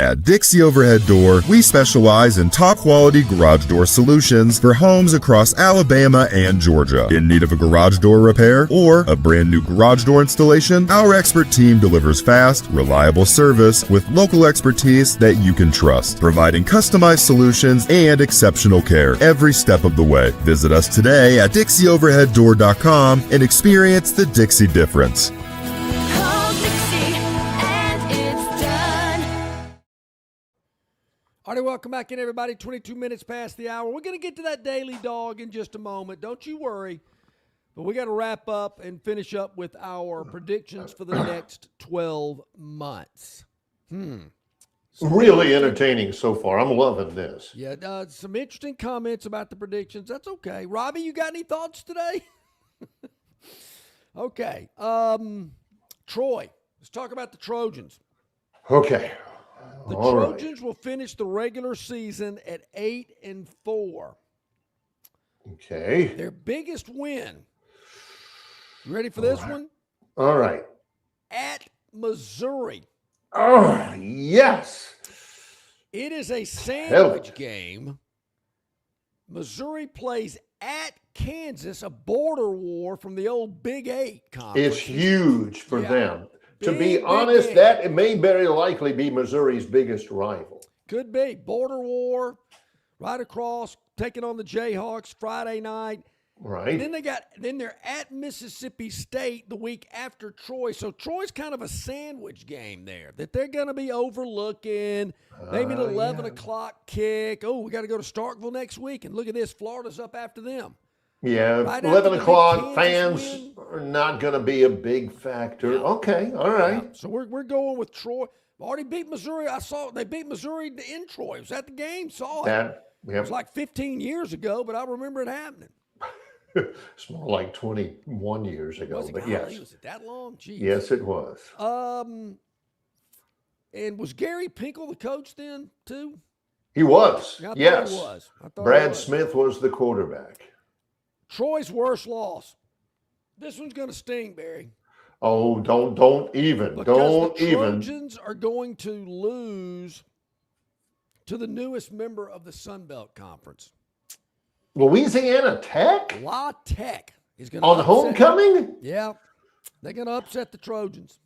At Dixie Overhead Door, we specialize in top-quality garage door solutions for homes across Alabama and Georgia. In need of a garage door repair or a brand new garage door installation, our expert team delivers fast, reliable service with local expertise that you can trust, providing customized solutions and exceptional care every step of the way. Visit us today at DixieOverheadDoor.com and experience the Dixie difference. All right, welcome back in, everybody. 22 minutes past the hour. We're going to get to that daily dog in just a moment. Don't you worry. But we got to wrap up and finish up with our predictions for the next 12 months. Really entertaining so far. I'm loving this. Yeah, some interesting comments about the predictions. That's okay. Robbie, you got any thoughts today? Okay. Troy, let's talk about the Trojans. Okay. The All Trojans right. will finish the regular season at 8-4. Okay. Their biggest win. You ready for this one? All right. At Missouri. Oh, yes. It is a sandwich game. Missouri plays at Kansas, a border war from the old Big 8 conference. It's huge for Yeah. them. To Big, be big honest, game. that it may very likely be Missouri's biggest rival. Could be. Border war, right across, taking on the Jayhawks Friday night. Right. And then they're at Mississippi State the week after Troy. So Troy's kind of a sandwich game there that they're going to be overlooking. Maybe an 11 o'clock kick. Oh, we got to go to Starkville next week. And look at this. Florida's up after them. Yeah, Right after 11 the big o'clock Kansas fans win. are not going to be a big factor. Yeah. Okay, all right. Yeah. So we're going with Troy. Already beat Missouri. I saw they beat Missouri in Troy. I was at the game, saw it. It was like 15 years ago, but I remember it happening. It's more like 21 years ago, Was it, but golly, yes. was it that long? Jeez. Yes, it was. And was Gary Pinkel the coach then too? He was. Yeah, I thought Yes. he was. I thought he Brad was. Smith was the quarterback. Troy's worst loss. This one's going to sting, Barry. Oh, don't even. Because Don't the even. Trojans are going to lose to the newest member of the Sun Belt Conference. Louisiana Tech? La Tech is going to On homecoming? Yeah, they're going to upset the Trojans.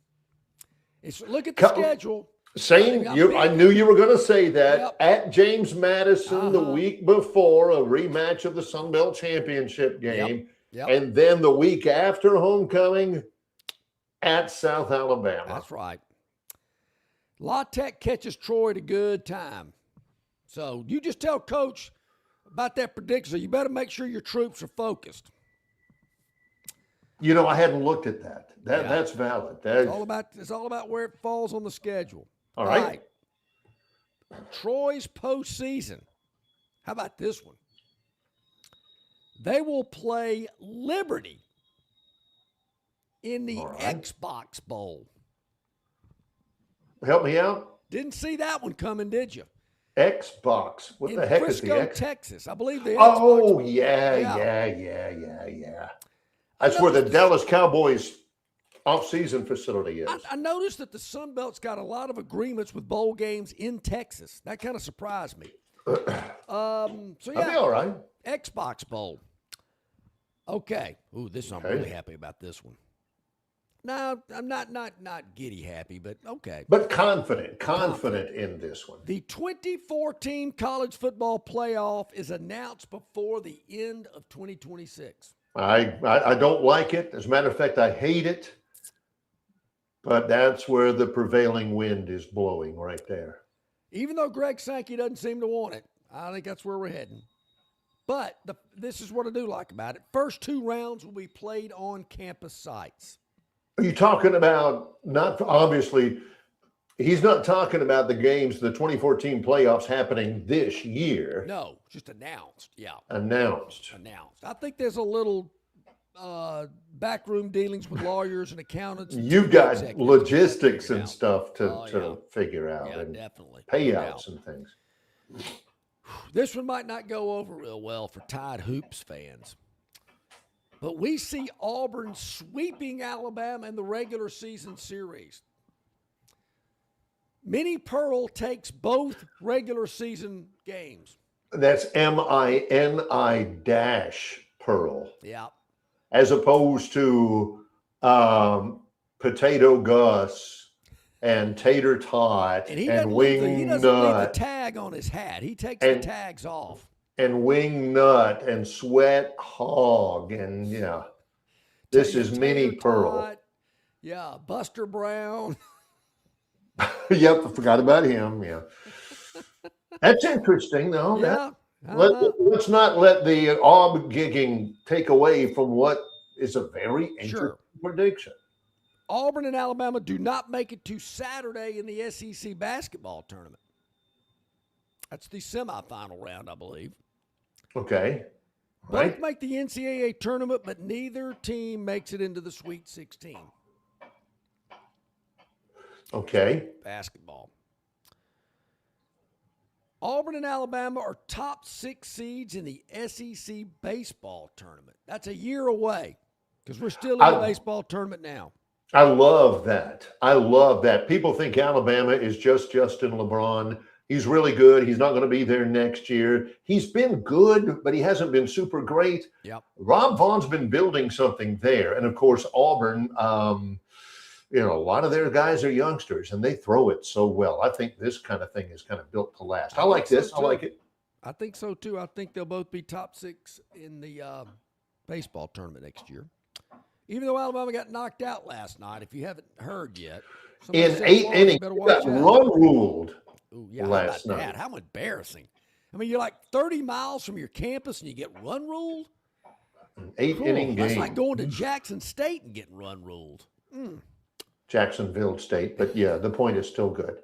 Look at the schedule. I knew you were going to say that. Yep. At James Madison the week before, a rematch of the Sun Belt Championship game. Yep. And then the week after homecoming at South Alabama. That's right. La Tech catches Troy at a good time. So you just tell Coach about that prediction. So you better make sure your troops are focused. You know, I hadn't looked at that. That's valid. It's all about where it falls on the schedule. All right. Troy's postseason. How about this one? They will play Liberty in the Xbox Bowl. Help me out. Didn't see that one coming, did you? Xbox. What in the heck Frisco, is the Texas. I believe the Xbox. Oh, yeah. That's where the Dallas Cowboys off-season facility is. I noticed that the Sun Belt's got a lot of agreements with bowl games in Texas. That kind of surprised me. That'll be all right. Xbox Bowl. Okay. Ooh, I'm really happy about this one. No, I'm not giddy happy, but okay. But confident in this one. The 2014 college football playoff is announced before the end of 2026. I don't like it. As a matter of fact, I hate it. But that's where the prevailing wind is blowing right there. Even though Greg Sankey doesn't seem to want it, I think that's where we're heading. But this is what I do like about it. First two rounds will be played on campus sites. Are you talking about, not obviously, he's not talking about the games, the 2014 playoffs happening this year. No, just announced. Yeah. Announced. I think there's a little backroom dealings with lawyers and accountants. You've got logistics and stuff to figure out. Yeah, and definitely. payouts and things. This one might not go over real well for Tide Hoops fans. But we see Auburn sweeping Alabama in the regular season series. Minnie Pearl takes both regular season games. That's MINI Pearl. Yeah. As opposed to Potato Gus and Tater Tot and Wing he doesn't Nut. leave the tag on his hat. He takes the tags off. And Wing Nut and Sweat Hog and this is Minnie Pearl. Tot, yeah, Buster Brown. Yep, I forgot about him. Yeah, that's interesting though. Yeah. Let's not let the Aub gigging take away from what is a very interesting prediction. Auburn and Alabama do not make it to Saturday in the SEC basketball tournament. That's the semifinal round, I believe. Okay. Both make the NCAA tournament, but neither team makes it into the Sweet 16. Okay. Basketball. Auburn and Alabama are top 6 seeds in the SEC baseball tournament. That's a year away because we're still in the baseball tournament now. I love that. People think Alabama is just Justin LeBron. He's really good. He's not going to be there next year. He's been good, but he hasn't been super great. Yep. Rob Vaughn's been building something there. And, of course, Auburn, a lot of their guys are youngsters, and they throw it so well. I think this kind of thing is kind of built to last. I like this. I like it. I think so, too. I think they'll both be top 6 in the baseball tournament next year. Even though Alabama got knocked out last night, if you haven't heard yet. In 8 innings, you got run ruled. Ooh, yeah, last how about night. that? How embarrassing. I mean, you're like 30 miles from your campus and you get run ruled? An 8-inning game. That's like going to Jackson State and getting run ruled. Jacksonville State. But, yeah, the point is still good.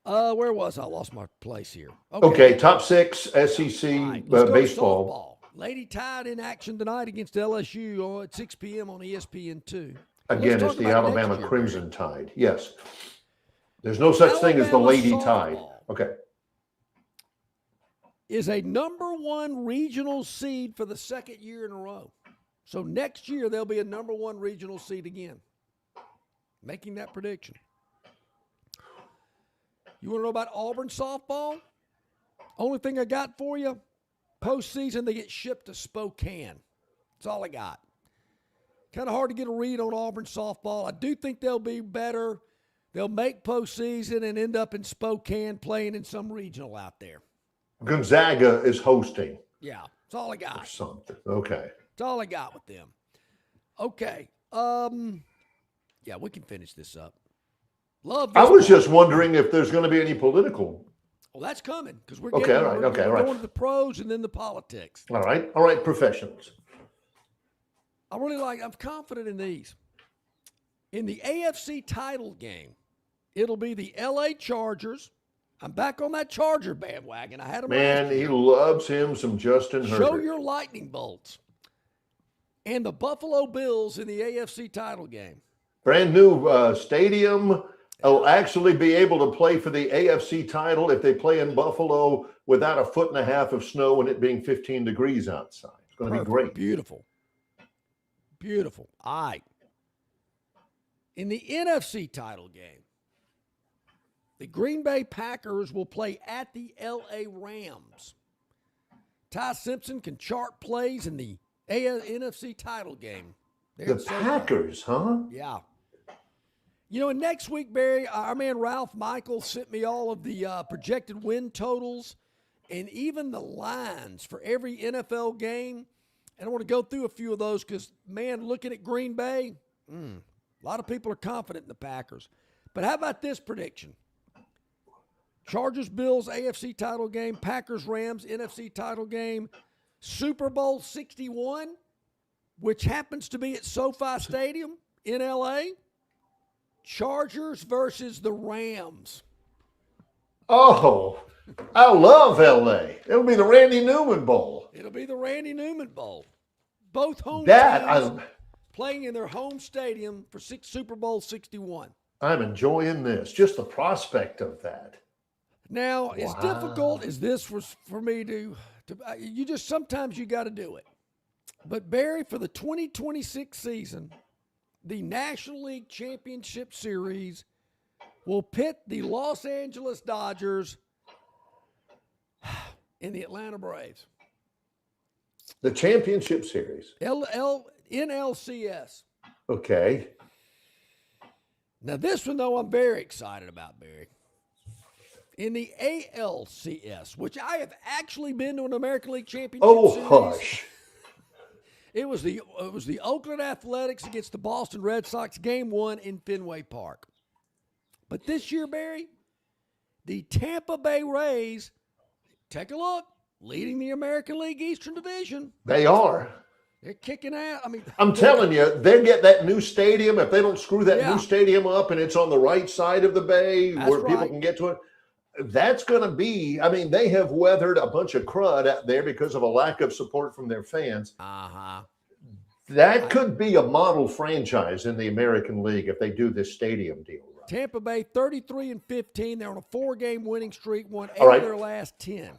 Where was I? Lost my place here. Okay, top 6 SEC right, let's go baseball. Softball. Lady Tide in action tonight against LSU at 6 p.m. on ESPN2. Again, it's the Alabama Crimson Tide. Yes. There's no such thing as the Lady Tide. Okay. Is a number 1 regional seed for the second year in a row. So next year, they'll be a number 1 regional seed again. Making that prediction. You want to know about Auburn softball? Only thing I got for you, postseason, they get shipped to Spokane. That's all I got. Kind of hard to get a read on Auburn softball. I do think they'll be better. They'll make postseason and end up in Spokane playing in some regional out there. Gonzaga is hosting. Yeah, that's all I got. Or something. Okay. That's all I got with them. Okay. Yeah, we can finish this up. Love this. I was just wondering if there's going to be any political. Well, that's coming because we're Okay, getting, all right, we're okay, all right. going to the pros and then the politics. All right, professionals. I'm confident in these. In the AFC title game, it'll be the LA Chargers. I'm back on that Charger bandwagon. I had them. Man, he loves him some Justin Herbert. Show your lightning bolts. And the Buffalo Bills in the AFC title game. Brand new stadium. Will actually be able to play for the AFC title if they play in Buffalo without a 1.5 feet of snow and it being 15 degrees outside. It's going to be great. Beautiful. Beautiful. All right. In the NFC title game, the Green Bay Packers will play at the LA Rams. Ty Simpson can chart plays in the NFC title game. The Packers, huh? Yeah. You know, and next week, Barry, our man Ralph Michaels sent me all of the projected win totals and even the lines for every NFL game. And I want to go through a few of those because, man, looking at Green Bay, a lot of people are confident in the Packers. But how about this prediction? Chargers-Bills AFC title game, Packers-Rams NFC title game, Super Bowl 61, which happens to be at SoFi Stadium in L.A., Chargers versus the Rams. Oh, I love L.A. It'll be the Randy Newman Bowl. It'll be the Randy Newman Bowl. Both home teams playing in their home stadium for Super Bowl 61. I'm enjoying this. Just the prospect of that. Now, as difficult as this was for me to you just sometimes you got to do it. But Barry, for the 2026 season, the National League Championship Series will pit the Los Angeles Dodgers and the Atlanta Braves. The championship series. NLCS. Okay. Now, this one, though, I'm very excited about, Barry. In the ALCS, which I have actually been to an American League Championship Series. Hush. It was the Oakland Athletics against the Boston Red Sox, Game 1 in Fenway Park. But this year, Barry, the Tampa Bay Rays, take a look, leading the American League Eastern Division. They are. They're kicking out. I'm telling you, they get that new stadium. If they don't screw that new stadium up and it's on the right side of the bay where people can get to it, that's going to be, they have weathered a bunch of crud out there because of a lack of support from their fans. That could be a model franchise in the American League if they do this stadium deal. Right. Tampa Bay 33-15. They're on a 4-game winning streak, won 8 of their last 10.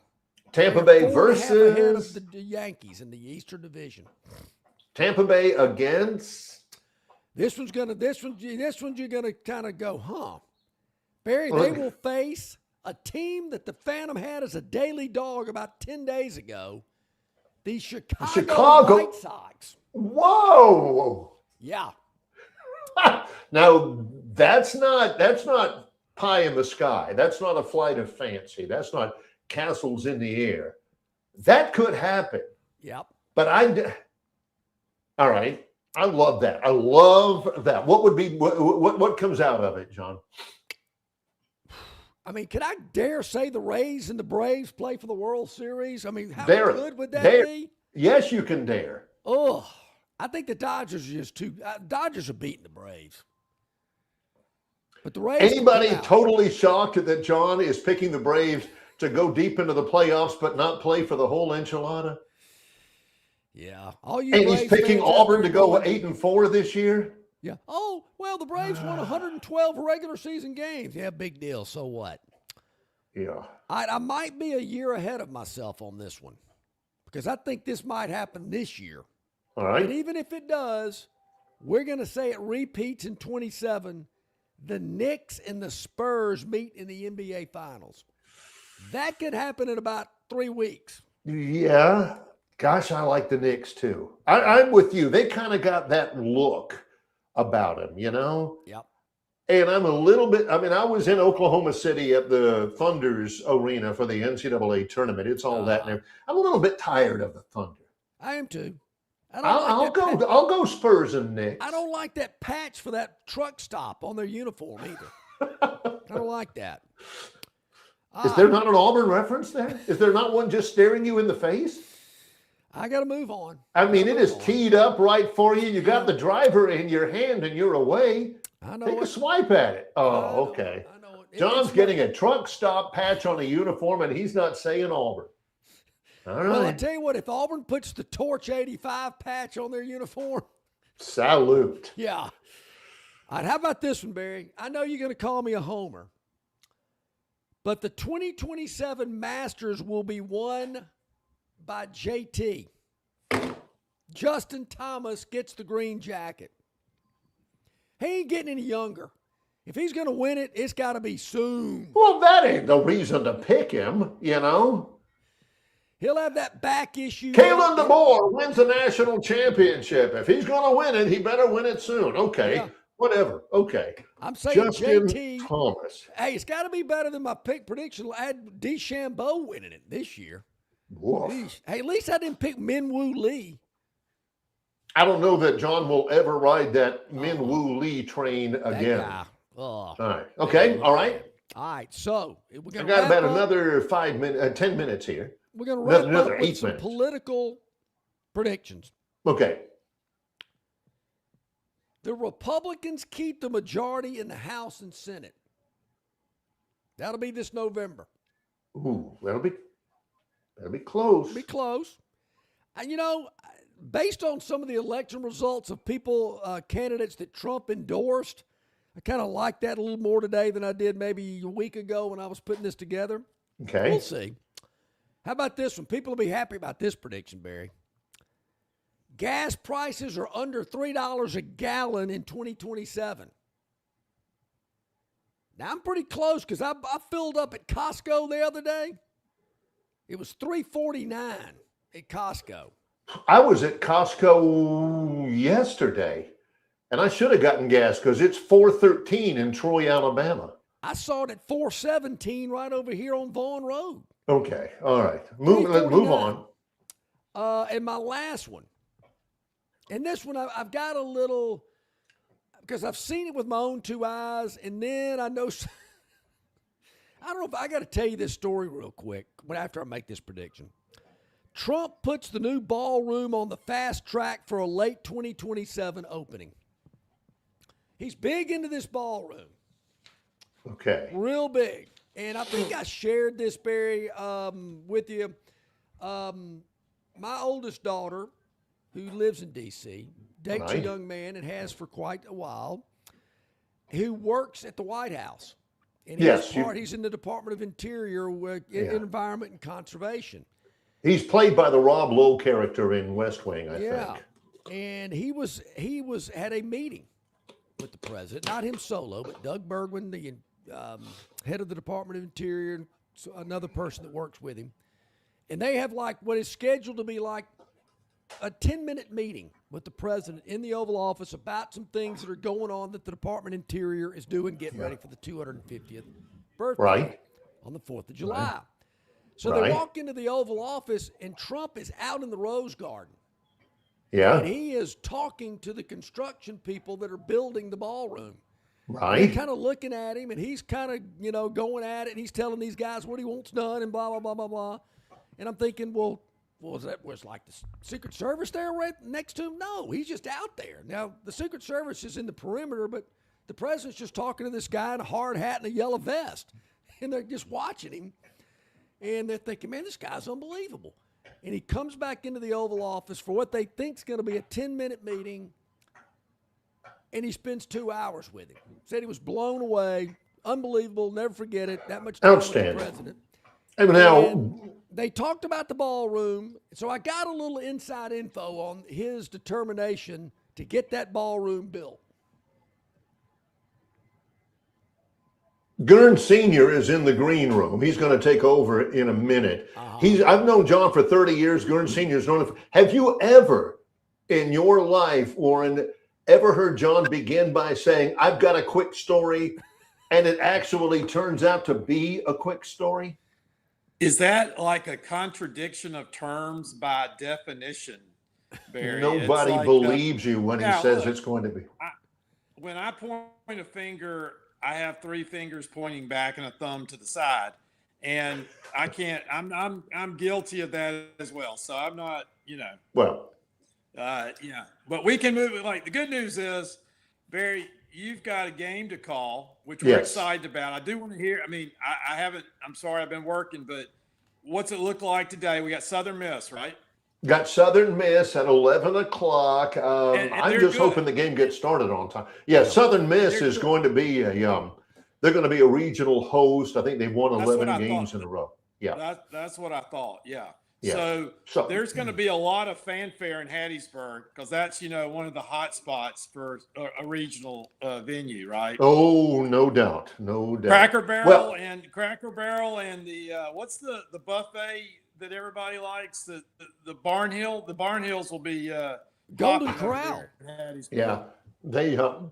Tampa Bay versus ahead of the Yankees in the Eastern Division. Tampa Bay against this one's you're gonna kind of go, huh? Barry, they will face a team that the Phantom had as a daily dog about 10 days ago, the Chicago White Sox. Whoa! Yeah. Now that's not pie in the sky. That's not a flight of fancy. That's not castles in the air. That could happen. Yep. But all right. I love that. I love that. What would be what comes out of it, John? Can I dare say the Rays and the Braves play for the World Series? How good would that be? Yes, you can dare. Oh, I think the Dodgers are just too. Dodgers are beating the Braves. But the Rays. Anybody totally shocked that John is picking the Braves to go deep into the playoffs but not play for the whole enchilada? Yeah. And he's picking Auburn to go 8-4 this year? Yeah. Oh, well, the Braves won 112 regular season games. Yeah, big deal. So what? Yeah. I might be a year ahead of myself on this one because I think this might happen this year. All right. And even if it does, we're going to say it repeats in 27. The Knicks and the Spurs meet in the NBA Finals. That could happen in about 3 weeks. Yeah. Gosh, I like the Knicks too. I'm with you. They kind of got that look about them, you know? Yep. And I'm a little bit, I mean, I was in Oklahoma City at the Thunder's arena for the NCAA tournament. It's all that. And I'm a little bit tired of the Thunder. I am too. I'll go Spurs and Knicks. I don't like that patch for that truck stop on their uniform either. I don't like that. Is there not an Auburn reference there? Is there not one just staring you in the face? I got to move on. I mean, it is teed up right for you. You got the driver in your hand and you're away. I know. Take a swipe at it. Oh, okay. I know. John's getting a truck stop patch on a uniform and he's not saying Auburn. All right. Well, I tell you what, if Auburn puts the Torch 85 patch on their uniform. Salute. Yeah. All right, how about this one, Barry? I know you're going to call me a homer, but the 2027 Masters will be won by JT. Justin Thomas gets the green jacket. He ain't getting any younger. If he's going to win it, it's got to be soon. Well, that ain't the reason to pick him, you know. He'll have that back issue. Kalen DeBoer wins the national championship. If he's going to win it, he better win it soon. Okay, whatever. Okay. I'm saying Justin JT Thomas. Hey, it's got to be better than my pick prediction. I had DeChambeau winning it this year. Woof. Hey, at least I didn't pick Minwoo Lee. I don't know that John will ever ride that Minwoo Lee train again. That guy. Oh. All right. Okay. All right. All right. So we're I got about another 10 minutes here. We're going to wrap Another up with 8 some minutes. political predictions. Okay. The Republicans keep the majority in the House and Senate. That'll be this November. Ooh, that'll be close. Be close. And, you know, based on some of the election results of candidates that Trump endorsed, I kind of like that a little more today than I did maybe a week ago when I was putting this together. Okay. We'll see. How about this one? People will be happy about this prediction, Barry. Gas prices are under $3 a gallon in 2027. Now, I'm pretty close because I filled up at Costco the other day. It was $3.49 at Costco. I was at Costco yesterday, and I should have gotten gas because it's $4.13 in Troy, Alabama. I saw it at $4.17 right over here on Vaughn Road. Okay. All right. Let's move on. And my last one. And this one, I've got a little, because I've seen it with my own two eyes, and then I know, I don't know if I got to tell you this story real quick after I make this prediction. Trump puts the new ballroom on the fast track for a late 2027 opening. He's big into this ballroom. Okay. Real big. And I think I shared this, Barry, with you. My oldest daughter, who lives in D.C., dates a young man and has for quite a while, who works at the White House. And he's in the Department of Interior, Environment and Conservation. He's played by the Rob Lowe character in West Wing, I think. And he had a meeting with the president, not him solo, but Doug Bergman, the head of the Department of Interior, and another person that works with him. And they have what is scheduled to be like a 10-minute meeting with the president in the Oval Office about some things that are going on that the Department of Interior is doing, getting ready for the 250th birthday on the 4th of July. Right. So they walk into the Oval Office, and Trump is out in the Rose Garden. Yeah. And he is talking to the construction people that are building the ballroom. Right. They're kind of looking at him, and he's kind of, going at it, and he's telling these guys what he wants done and blah, blah, blah, blah, blah. And I'm thinking, well, was like the Secret Service there right next to him? No, he's just out there. Now, the Secret Service is in the perimeter, but the president's just talking to this guy in a hard hat and a yellow vest. And they're just watching him. And they're thinking, man, this guy's unbelievable. And he comes back into the Oval Office for what they think is going to be a 10-minute meeting. And he spends 2 hours with him. Said he was blown away. Unbelievable. Never forget it. That much time with the president. And now, they talked about the ballroom, so I got a little inside info on his determination to get that ballroom built. Gurn Sr. is in the green room. He's going to take over in a minute. I've known John for 30 years. Gurn Sr. is known. Have you ever in your life, Warren, ever heard John begin by saying, I've got a quick story, and it actually turns out to be a quick story? Is that like a contradiction of terms by definition, Barry? Nobody believes you when he says it's going to be. When I point a finger, I have three fingers pointing back and a thumb to the side, and I can't. I'm guilty of that as well. So I'm not, Well, yeah. But we can move it. Like, the good news is, Barry, you've got a game to call, which we're excited about. I do want to hear. I mean, I haven't. I'm sorry, I've been working, but what's it look like today? We got Southern Miss, right? Got Southern Miss at 11 o'clock. And I'm just hoping the game gets started on time. Yeah, Southern Miss is going to be they're going to be a regional host. I think they've won 11 games in a row. Yeah. That's what I thought. Yeah. Yeah. So there's going to be a lot of fanfare in Hattiesburg because that's, one of the hot spots for a regional venue, right? Oh, no doubt. No doubt. Cracker Barrel and the what's the buffet that everybody likes? The Barnhill. The Barnhills will be Golden Corral. Yeah.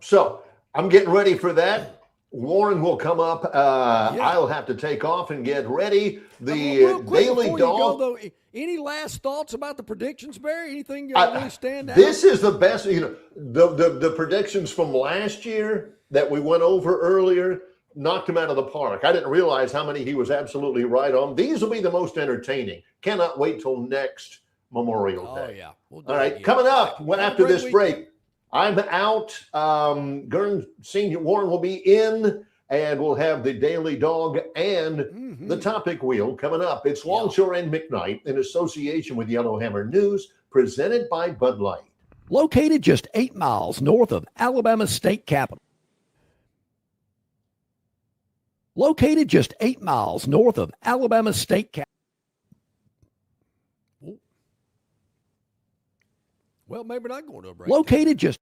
So I'm getting ready for that. Warren will come up. I'll have to take off and get ready. The Daily Dog. Any last thoughts about the predictions, Barry? Anything really stand out? This is the best. The predictions from last year that we went over earlier knocked him out of the park. I didn't realize how many he was absolutely right on. These will be the most entertaining. Cannot wait till next Memorial Day. Oh, yeah. We'll All right, coming up after this break. I'm out. Gurn Senior Warren will be in, and we'll have the Daily Dog and the Topic Wheel coming up. It's Longshore and McKnight in association with Yellowhammer News, presented by Bud Light. Located just 8 miles north of Alabama's state capital. Located just 8 miles north of Alabama's state capital. Well, maybe not going to a break. Located just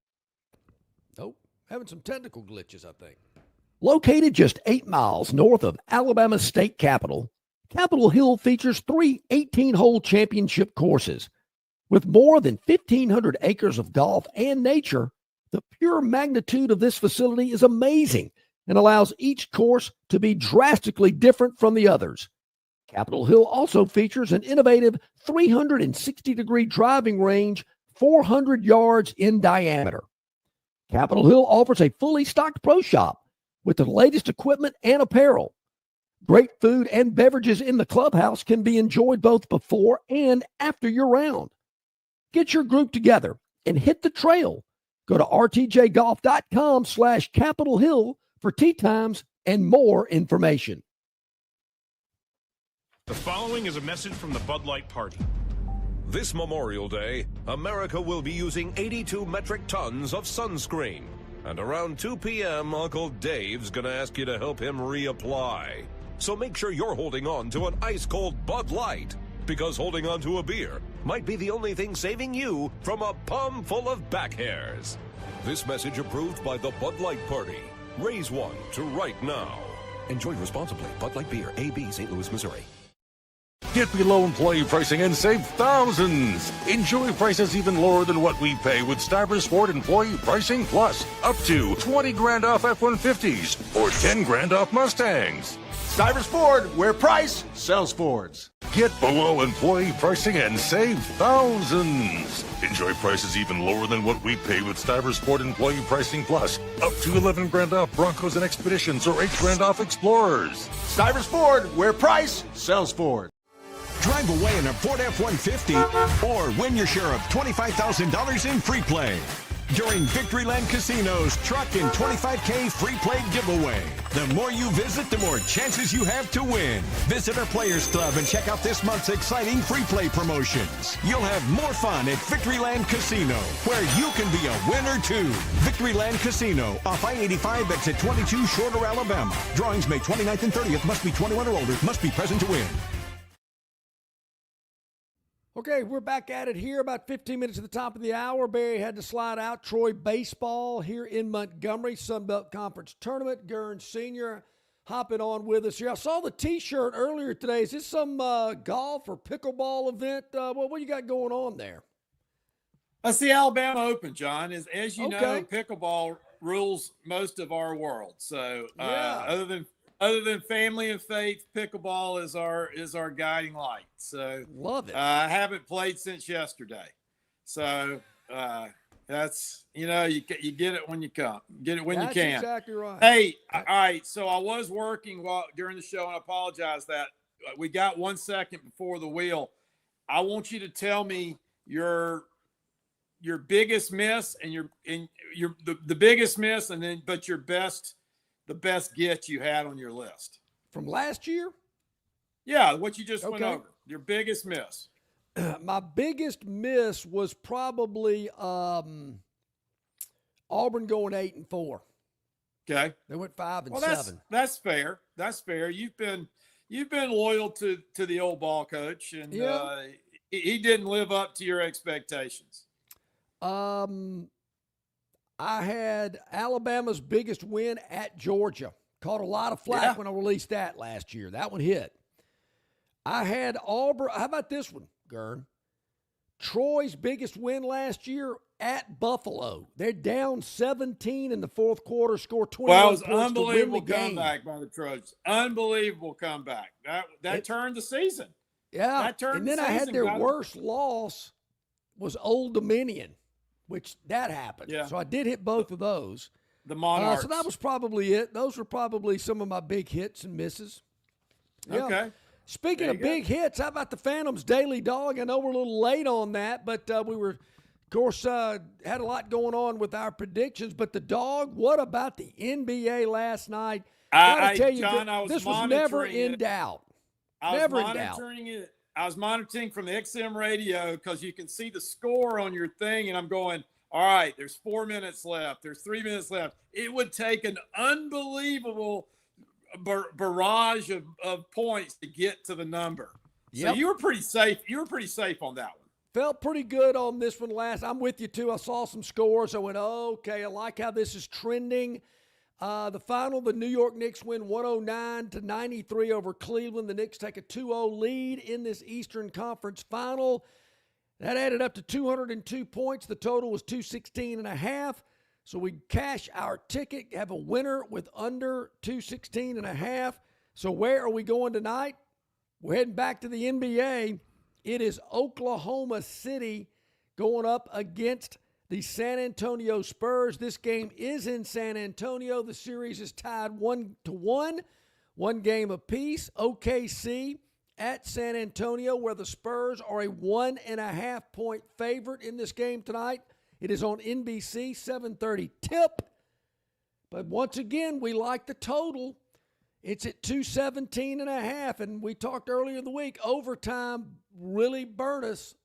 having some technical glitches, I think. Located just 8 miles north of Alabama's state capital, Capitol Hill features 3 18-hole championship courses. With more than 1,500 acres of golf and nature, the pure magnitude of this facility is amazing and allows each course to be drastically different from the others. Capitol Hill also features an innovative 360-degree driving range 400 yards in diameter. Capitol Hill offers a fully stocked pro shop with the latest equipment and apparel. Great food and beverages in the clubhouse can be enjoyed both before and after your round. Get your group together and hit the trail. Go to rtjgolf.com/Capitol Hill for tee times and more information. The following is a message from the Bud Light Party. This Memorial Day, America will be using 82 metric tons of sunscreen. And around 2 p.m., Uncle Dave's gonna ask you to help him reapply. So make sure you're holding on to an ice-cold Bud Light, because holding on to a beer might be the only thing saving you from a palm full of back hairs. This message approved by the Bud Light Party. Raise one to right now. Enjoy responsibly. Bud Light Beer, AB, St. Louis, Missouri. Get below employee pricing and save thousands. Enjoy prices even lower than what we pay with Stivers Ford Employee Pricing Plus. Up to 20 grand off F-150s or 10 grand off Mustangs. Stivers Ford, where price sells Fords. Get below employee pricing and save thousands. Enjoy prices even lower than what we pay with Stivers Ford Employee Pricing Plus. Up to 11 grand off Broncos and Expeditions or 8 grand off Explorers. Stivers Ford, where price sells Ford. Drive away in a Ford F-150 or win your share of $25,000 in free play during Victoryland Casino's Truck and 25K free play giveaway. The more you visit, the more chances you have to win. Visit our Players Club and check out this month's exciting free play promotions. You'll have more fun at Victoryland Casino, where you can be a winner too. Victoryland Casino, off I-85 exit 22, Shorter, Alabama. Drawings May 29th and 30th. Must be 21 or older. Must be present to win. Okay, we're back at it here. About 15 minutes at the top of the hour. Barry had to slide out. Troy baseball here in Montgomery, Sun Belt Conference Tournament. Gurn Sr. hopping on with us here. I saw the T-shirt earlier today. Is this some golf or pickleball event? What do you got going on there? That's the Alabama Open, John. As you Okay. know, pickleball rules most of our world. So other than family and faith, pickleball is our guiding light. So love it. I haven't played since yesterday. So that's you get it when you come, get it when That's you can. Exactly right. Hey, all right. So I was working during the show, and I apologize that we got 1 second before the wheel. I want you to tell me your biggest miss and the biggest miss, and then but the best get you had on your list from last year. Yeah, what you just went over. Your biggest miss. My biggest miss was probably Auburn going 8-4. Okay, they went 5-7. That's fair. That's fair. You've been loyal to the old ball coach, and he didn't live up to your expectations. I had Alabama's biggest win at Georgia. Caught a lot of flack when I released that last year. That one hit. I had Auburn. How about this one, Gurn? Troy's biggest win last year at Buffalo. They're down 17 in the fourth quarter, scored 21 Well, it was points unbelievable to win the game. comeback by the Trojans. Unbelievable comeback. That turned the season. Yeah, That turned and then the I had season, their guys. worst loss was Old Dominion, which that happened. Yeah. So I did hit both of those. The Monarchs. So that was probably it. Those were probably some of my big hits and misses. Yeah. Okay. Speaking There of you go. big hits, how about the Phantoms Daily Dog? I know we're a little late on that, but we were, of course, had a lot going on with our predictions. But the Dog, what about the NBA last night? Gotta tell you, John, I was this was never monitoring in it. doubt. I was Never in doubt. monitoring it. I was monitoring from the XM radio because you can see the score on your thing, and I'm going, all right, there's 4 minutes left. There's 3 minutes left. It would take an unbelievable barrage of points to get to the number. So Yep. you were pretty safe. You were pretty safe on that one. Felt pretty good on this one last. I'm with you, too. I saw some scores. I went, okay, I like how this is trending. The final, the New York Knicks win 109-93 over Cleveland. The Knicks take a 2-0 lead in this Eastern Conference final. That added up to 202 points. The total was 216.5. So we cash our ticket, have a winner with under 216.5. So where are we going tonight? We're heading back to the NBA. It is Oklahoma City going up against the San Antonio Spurs. This game is in San Antonio. The series is tied 1-1, one game apiece. OKC at San Antonio, where the Spurs are a 1.5-point favorite in this game tonight. It is on NBC, 7:30 tip. But once again, we like the total. It's at 217.5, and we talked earlier in the week, overtime really burnt us.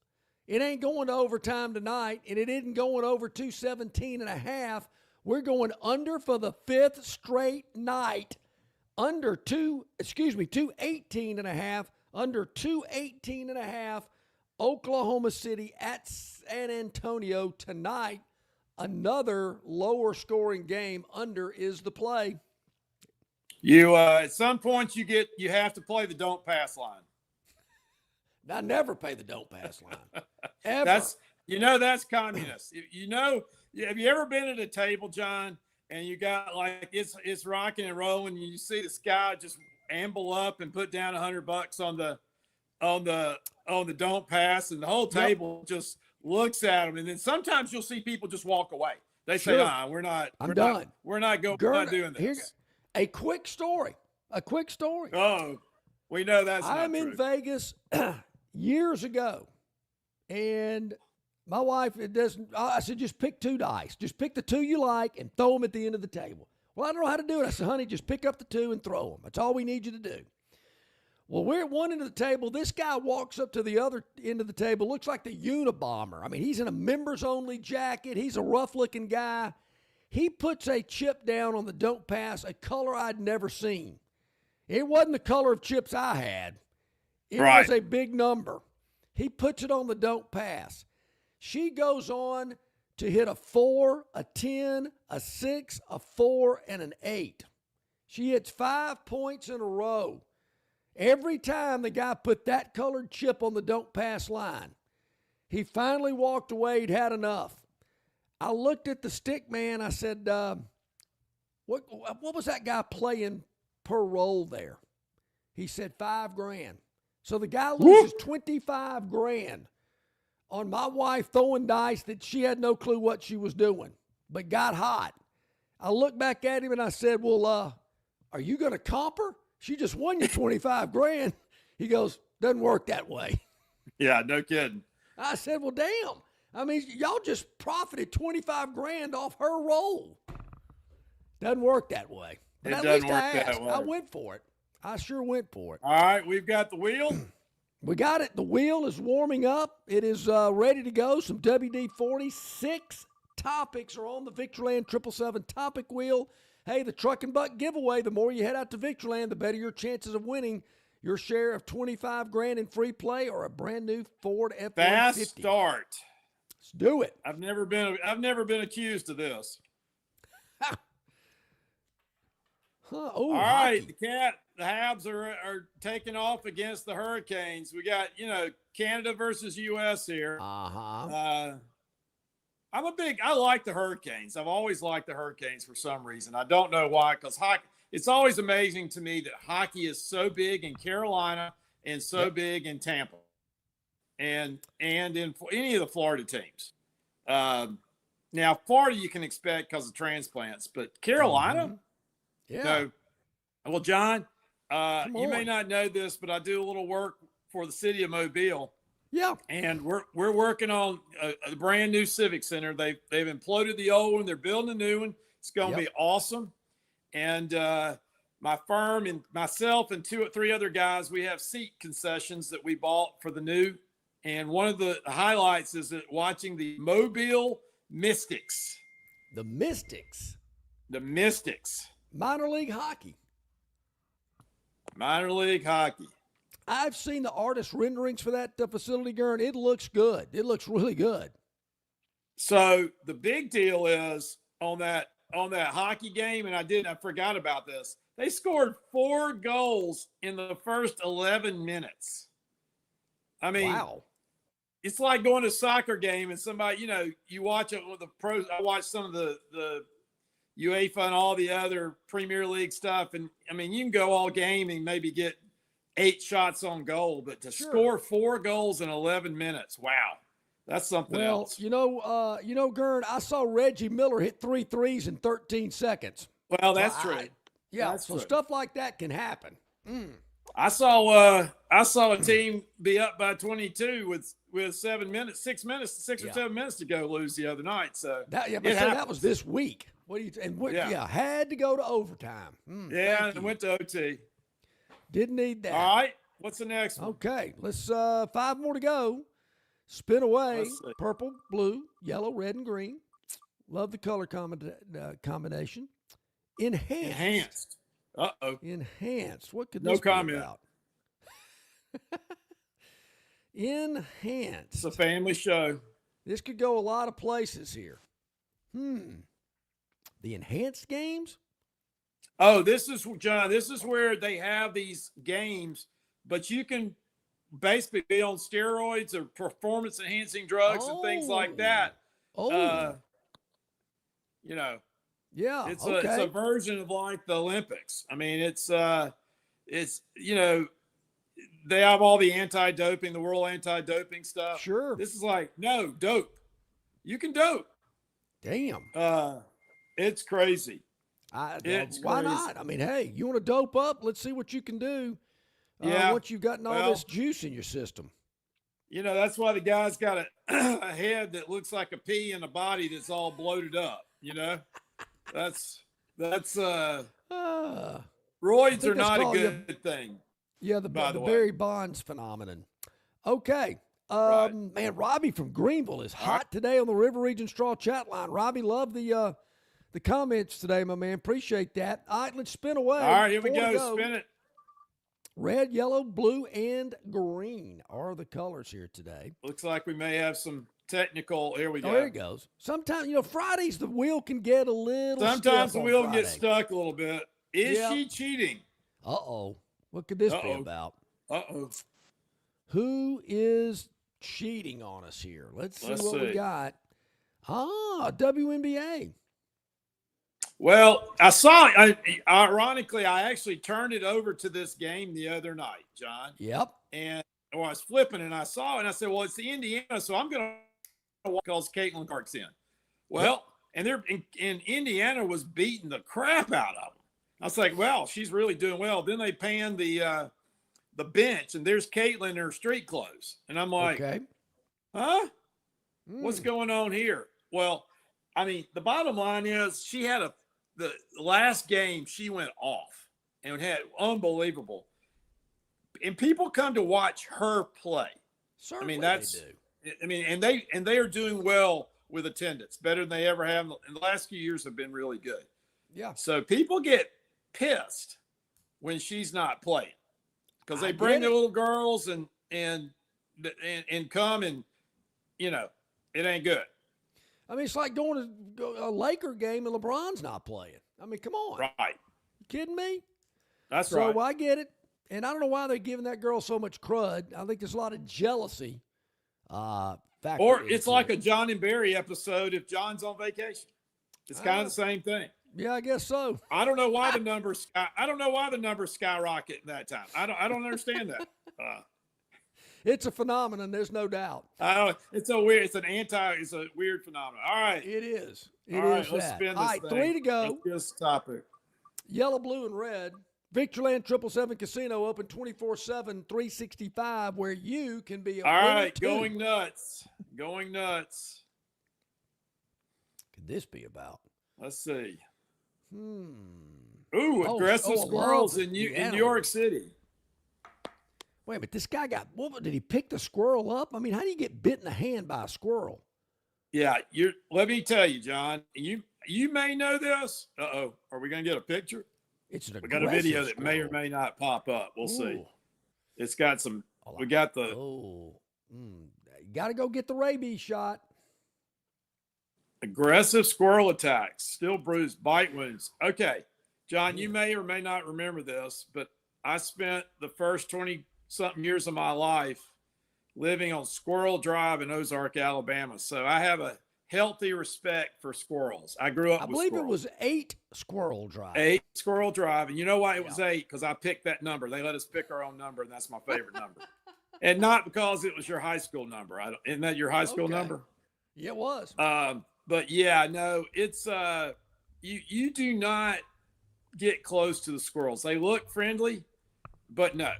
It ain't going to overtime tonight, and it isn't going over 217.5. We're going under for the fifth straight night. Under 218.5, under 218.5. Oklahoma City at San Antonio tonight. Another lower scoring game. Under is the play. You at some point you have to play the don't pass line. I never pay the don't pass line. Ever. That's communist. Have you ever been at a table, John, and you got like it's rocking and rolling, and you see this guy just amble up and put down $100 on the don't pass, and the whole table just looks at him, and then sometimes you'll see people just walk away. They say, "Nah, we're not. I'm done. We're not doing this." Here, a quick story. Oh, we know that's. I'm in Vegas years ago, and my wife I said, just pick two dice. Just pick the two you like and throw them at the end of the table. Well, I don't know how to do it. I said, honey, just pick up the two and throw them. That's all we need you to do. Well, we're at one end of the table. This guy walks up to the other end of the table, looks like the Unabomber. I mean, he's in a members-only jacket. He's a rough-looking guy. He puts a chip down on the don't pass, a color I'd never seen. It wasn't the color of chips I had. It was a big number. He puts it on the don't pass. She goes on to hit a 4, a 10, a 6, a 4, and an 8. She hits 5 points in a row. Every time the guy put that colored chip on the don't pass line, he finally walked away. He'd had enough. I looked at the stick man. I said, what was that guy playing per roll there? He said $5,000. So the guy loses $25,000 on my wife throwing dice that she had no clue what she was doing, but got hot. I looked back at him and I said, well, are you going to comp her? She just won you $25,000. He goes, doesn't work that way. Yeah, no kidding. I said, well, damn. I mean, y'all just profited $25,000 off her roll. Doesn't work that way. But at least I went for it. I sure went for it. All right, we've got the wheel. We got it. The wheel is warming up. It is ready to go. Some WD-40. 6 topics are on the Victoryland 777 topic wheel. Hey, the Truck and Buck giveaway, the more you head out to Victoryland, the better your chances of winning your share of $25,000 in free play or a brand new Ford F-150. Fast start. Let's do it. I've never been accused of this. Oh, all right, the Habs are taking off against the Hurricanes. We got, Canada versus U.S. here. I like the Hurricanes. I've always liked the Hurricanes for some reason. I don't know why, because hockey, it's always amazing to me that hockey is so big in Carolina and so big in Tampa and in any of the Florida teams. Now, Florida you can expect because of transplants, but Carolina? Yeah. No. Well, John, you may not know this, but I do a little work for the city of Mobile. Yeah. And we're working on a brand new civic center. They've imploded the old one. They're building a new one. It's going to be awesome. And my firm and myself and 2 or 3 other guys, we have seat concessions that we bought for the new. And one of the highlights is that watching the Mobile Mystics. The Mystics. The Mystics. Minor league hockey. Minor league hockey. I've seen the artist renderings for that facility, Gern. It looks good. It looks really good. So the big deal is on that hockey game, and I forgot about this. They scored 4 goals in the first 11 minutes. I mean, wow. It's like going to a soccer game and somebody, you watch it with the pros. I watch some of the UEFA and all the other Premier League stuff. And I mean, you can go all game and maybe get 8 shots on goal, but to score 4 goals in 11 minutes. Wow. That's something else. Gern, I saw Reggie Miller hit 3 threes in 13 seconds. Well, that's true. That's true. Stuff like that can happen. I saw a team be up by 22 with 6 or 7 minutes to go lose the other night. So that was this week. What do you had to go to overtime. And went to OT. Didn't need that. All right. What's the next one? Okay. Let's 5 more to go. Spin away. Purple, blue, yellow, red, and green. Love the color combination. Enhanced. Uh-oh. Enhanced. What could this be about? Enhanced. It's a family show. This could go a lot of places here. The enhanced games? Oh, John, this is where they have these games, but you can basically be on steroids or performance-enhancing drugs and things like that. Yeah, it's a version of like the Olympics. I mean, it's they have all the anti-doping, the world anti-doping stuff. Sure. This is like, no, dope. You can dope. Damn. It's crazy. Why not? I mean, hey, you want to dope up? Let's see what you can do. Once you've gotten all this juice in your system. That's why the guy's got a head that looks like a pea and a body that's all bloated up. That's roids are not a good thing. Yeah, the Barry Bonds phenomenon. Okay. Man, Robbie from Greenville is hot today on the River Region Straw chat line. Robbie, love the comments today, my man. Appreciate that. All right, let's spin away. All right, here we go. Spin it. Red, yellow, blue, and green are the colors here today. Looks like we may have some technical. Here we go. Oh, there it goes. Sometimes, Fridays the wheel can get a little Sometimes stiff the wheel on can get Friday. stuck a little bit. Is Yep. she cheating? Uh-oh. What could this be about? Uh-oh. Who is cheating on us here? Let's see what we see. got. WNBA. Well, ironically, I actually turned it over to this game the other night, John. Yep. And I was flipping and I saw it and I said, well, it's the Indiana, so I'm going to watch because Caitlin Clark's in. Well, and they're in Indiana was beating the crap out of them. I was like, well, she's really doing well. Then they panned the bench and there's Caitlin in her street clothes. And I'm like, Okay. huh? What's going on here? Well, I mean, the bottom line is she had the last game she went off and had unbelievable. And people come to watch her play. Certainly they do. I mean, and they are doing well with attendance, better than they ever have. And the last few years have been really good. Yeah. So people get pissed when she's not playing because they I bring get their it. little girls and come and it ain't good. I mean, it's like going to a Laker game and LeBron's not playing. I mean, come on. Right. You kidding me? That's so right. I get it. And I don't know why they're giving that girl so much crud. I think there's a lot of jealousy. Or it's like a John and Barry episode if John's on vacation. It's kind of the same thing. Yeah, I guess so. I don't know why the numbers skyrocket that time. I don't understand that. It's a phenomenon. There's no doubt. It's a weird phenomenon. All right. It is. It All right, is let's that. spin this All right, thing. 3 to go. Let's get this topic. Yellow, blue, and red. Victorland 777 Casino open 24/7, 365, where you can be a All winner right, too. going nuts. Going nuts. Could this be about? Let's see. Hmm. Ooh, aggressive I love squirrels the in New animal. York City. Wait a minute. This guy did he pick the squirrel up? I mean, how do you get bit in the hand by a squirrel? Yeah, let me tell you, John. You may know this. Uh-oh. Are we going to get a picture? It's an We got a video aggressive that may or squirrel. may not pop up. We'll see. Ooh. It's got some. We got the Got to go get the rabies shot. aggressive squirrel attacks, still bruised, bite wounds. Okay, John, you may or may not remember this, but I spent the first 20-something years of my life living on Squirrel Drive in Ozark, Alabama. So I have a healthy respect for squirrels. I grew up I with believe squirrels. it was 8 Squirrel Drive. 8 Squirrel Drive. And you know why it was 8? Because I picked that number. They let us pick our own number, and that's my favorite number. And not because it was your high school number. Isn't that your high school Okay. number? Yeah, it was. But yeah, no, it's you do not get close to the squirrels. They look friendly, but no.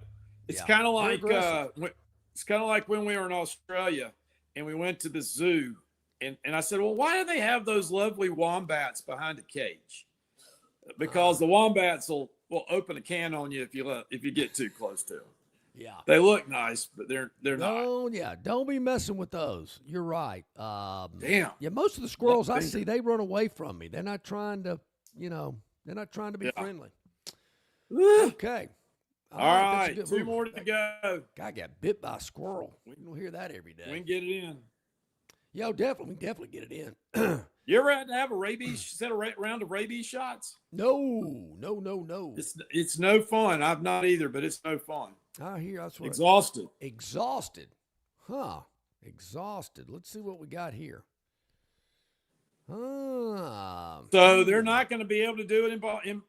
It's Yeah, kind of they're like aggressive. it's kind of like when we were in Australia and we went to the zoo, and I said, well, why do they have those lovely wombats behind a cage? Because the wombats will open a can on you if you get too close to them. Yeah. They look nice, but they're not. Oh, yeah. Don't be messing with those. You're right. Damn. Yeah, most of the squirrels I Finger. see, they run away from me. They're not trying to, they're not trying to be Yeah. friendly. Woo. Okay. All that's a right, good 2 move. more to go. Guy got bit by a squirrel. We don't hear that every We day. can get it in. Yo, definitely, we can definitely get it in. You ever had to have a round of rabies shots? No. It's no fun. I've not either, but it's no fun. I hear that's what. Exhausted. Exhausted. Huh. Exhausted. Let's see what we got here. So they're not going to be able to do it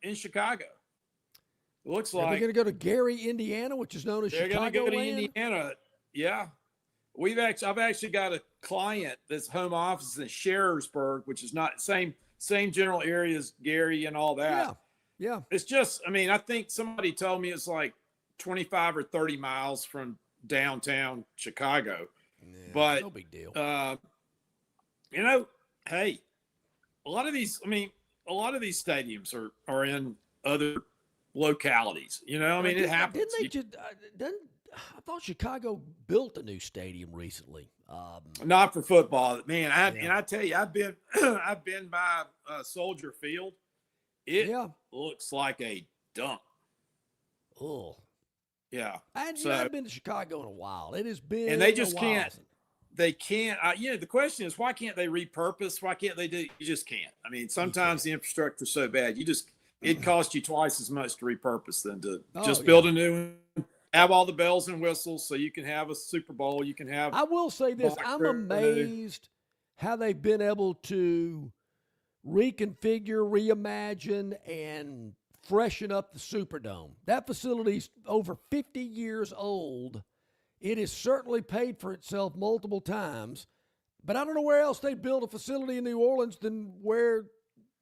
in Chicago. It looks Are they like going to go to Gary, Indiana, which is known as they're going to Chicago go to land? Indiana. Yeah. I've actually got a client that's home office in Sherrisburg, which is not same general area as Gary and all that. Yeah. It's just, I think somebody told me it's like 25 or 30 miles from downtown Chicago. But no big deal. Hey, a lot of these stadiums are in other localities. It happens. Didn't they just? I thought Chicago built a new stadium recently. Not for football, man. And I tell you, I've been by Soldier Field. It looks like a dump. Oh, Yeah. I haven't been to Chicago in a while. It has been, and they just a while. can't. They can't. The question is, why can't they repurpose? Why can't they do? You just can't. I mean, sometimes the infrastructure is so bad, it costs you twice as much to repurpose than to just build a new one. Have all the bells and whistles so you can have a Super Bowl. You can have. I will say this: I'm amazed how they've been able to reconfigure, reimagine, and freshen up the Superdome. That facility's over 50 years old. It has certainly paid for itself multiple times, but I don't know where else they build a facility in New Orleans than where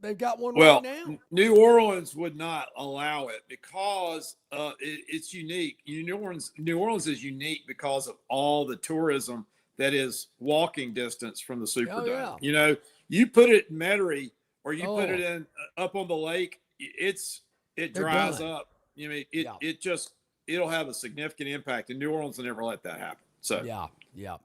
they've got one right now. New Orleans would not allow it because it's unique. New Orleans is unique because of all the tourism that is walking distance from the Superdome. Yeah. You know, you put it in Metairie or you put it in up on the lake, it dries up. You know, it'll have a significant impact, and New Orleans will never let that happen. So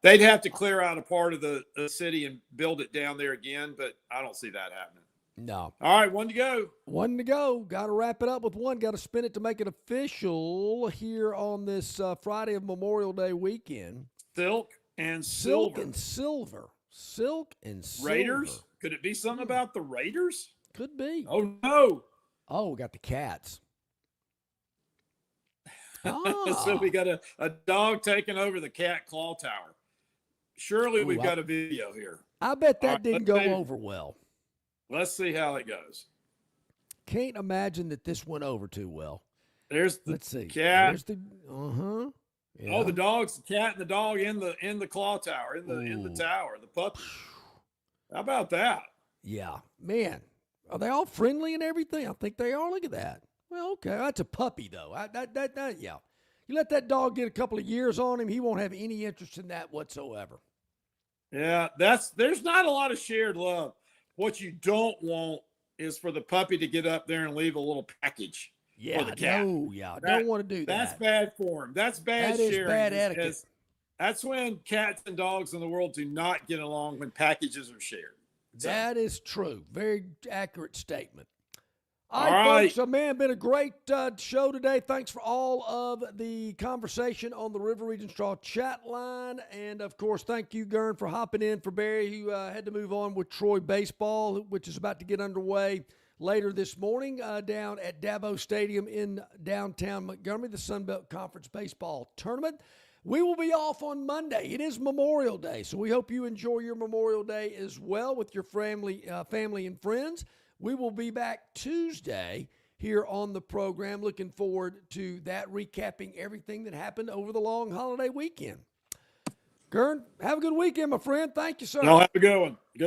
they'd have to clear out a part of the city and build it down there again, but I don't see that happening. No. All right, one to go. One to go. Got to wrap it up with one. Got to spin it to make it official here on this Friday of Memorial Day weekend. Silk and silver. Silk and silver. Silk and silver. Raiders? Could it be something about the Raiders? Could be. Oh, no. Oh, we got the Cats. So we got a dog taking over the cat claw tower. Surely we've got a video here. I bet that didn't go over well. Let's see how it goes. Can't imagine that this went over too well. There's the Let's see. cat. There's the Yeah. Oh, the dog's the cat and the dog in the claw tower, in the tower, the puppy. How about that? Yeah, man. Are they all friendly and everything? I think they are. Look at that. Well, okay, that's a puppy though. Yeah. You let that dog get a couple of years on him, he won't have any interest in that whatsoever. Yeah, there's not a lot of shared love. What you don't want is for the puppy to get up there and leave a little package. Yeah, for the cat. Don't want to do that. That's bad form. That's bad sharing. That is bad etiquette. That's when cats and dogs in the world do not get along, when packages are shared. So. That is true. Very accurate statement. All right, folks. Man, been a great show today. Thanks for all of the conversation on the River Region Straw chat line. And, of course, thank you, Gern, for hopping in for Barry, who had to move on with Troy baseball, which is about to get underway later this morning down at Davos Stadium in downtown Montgomery, the Sun Belt Conference Baseball Tournament. We will be off on Monday. It is Memorial Day, so we hope you enjoy your Memorial Day as well with your family and friends. We will be back Tuesday here on the program. Looking forward to that, recapping everything that happened over the long holiday weekend. Gern, have a good weekend, my friend. Thank you, sir. Have a good one. Good.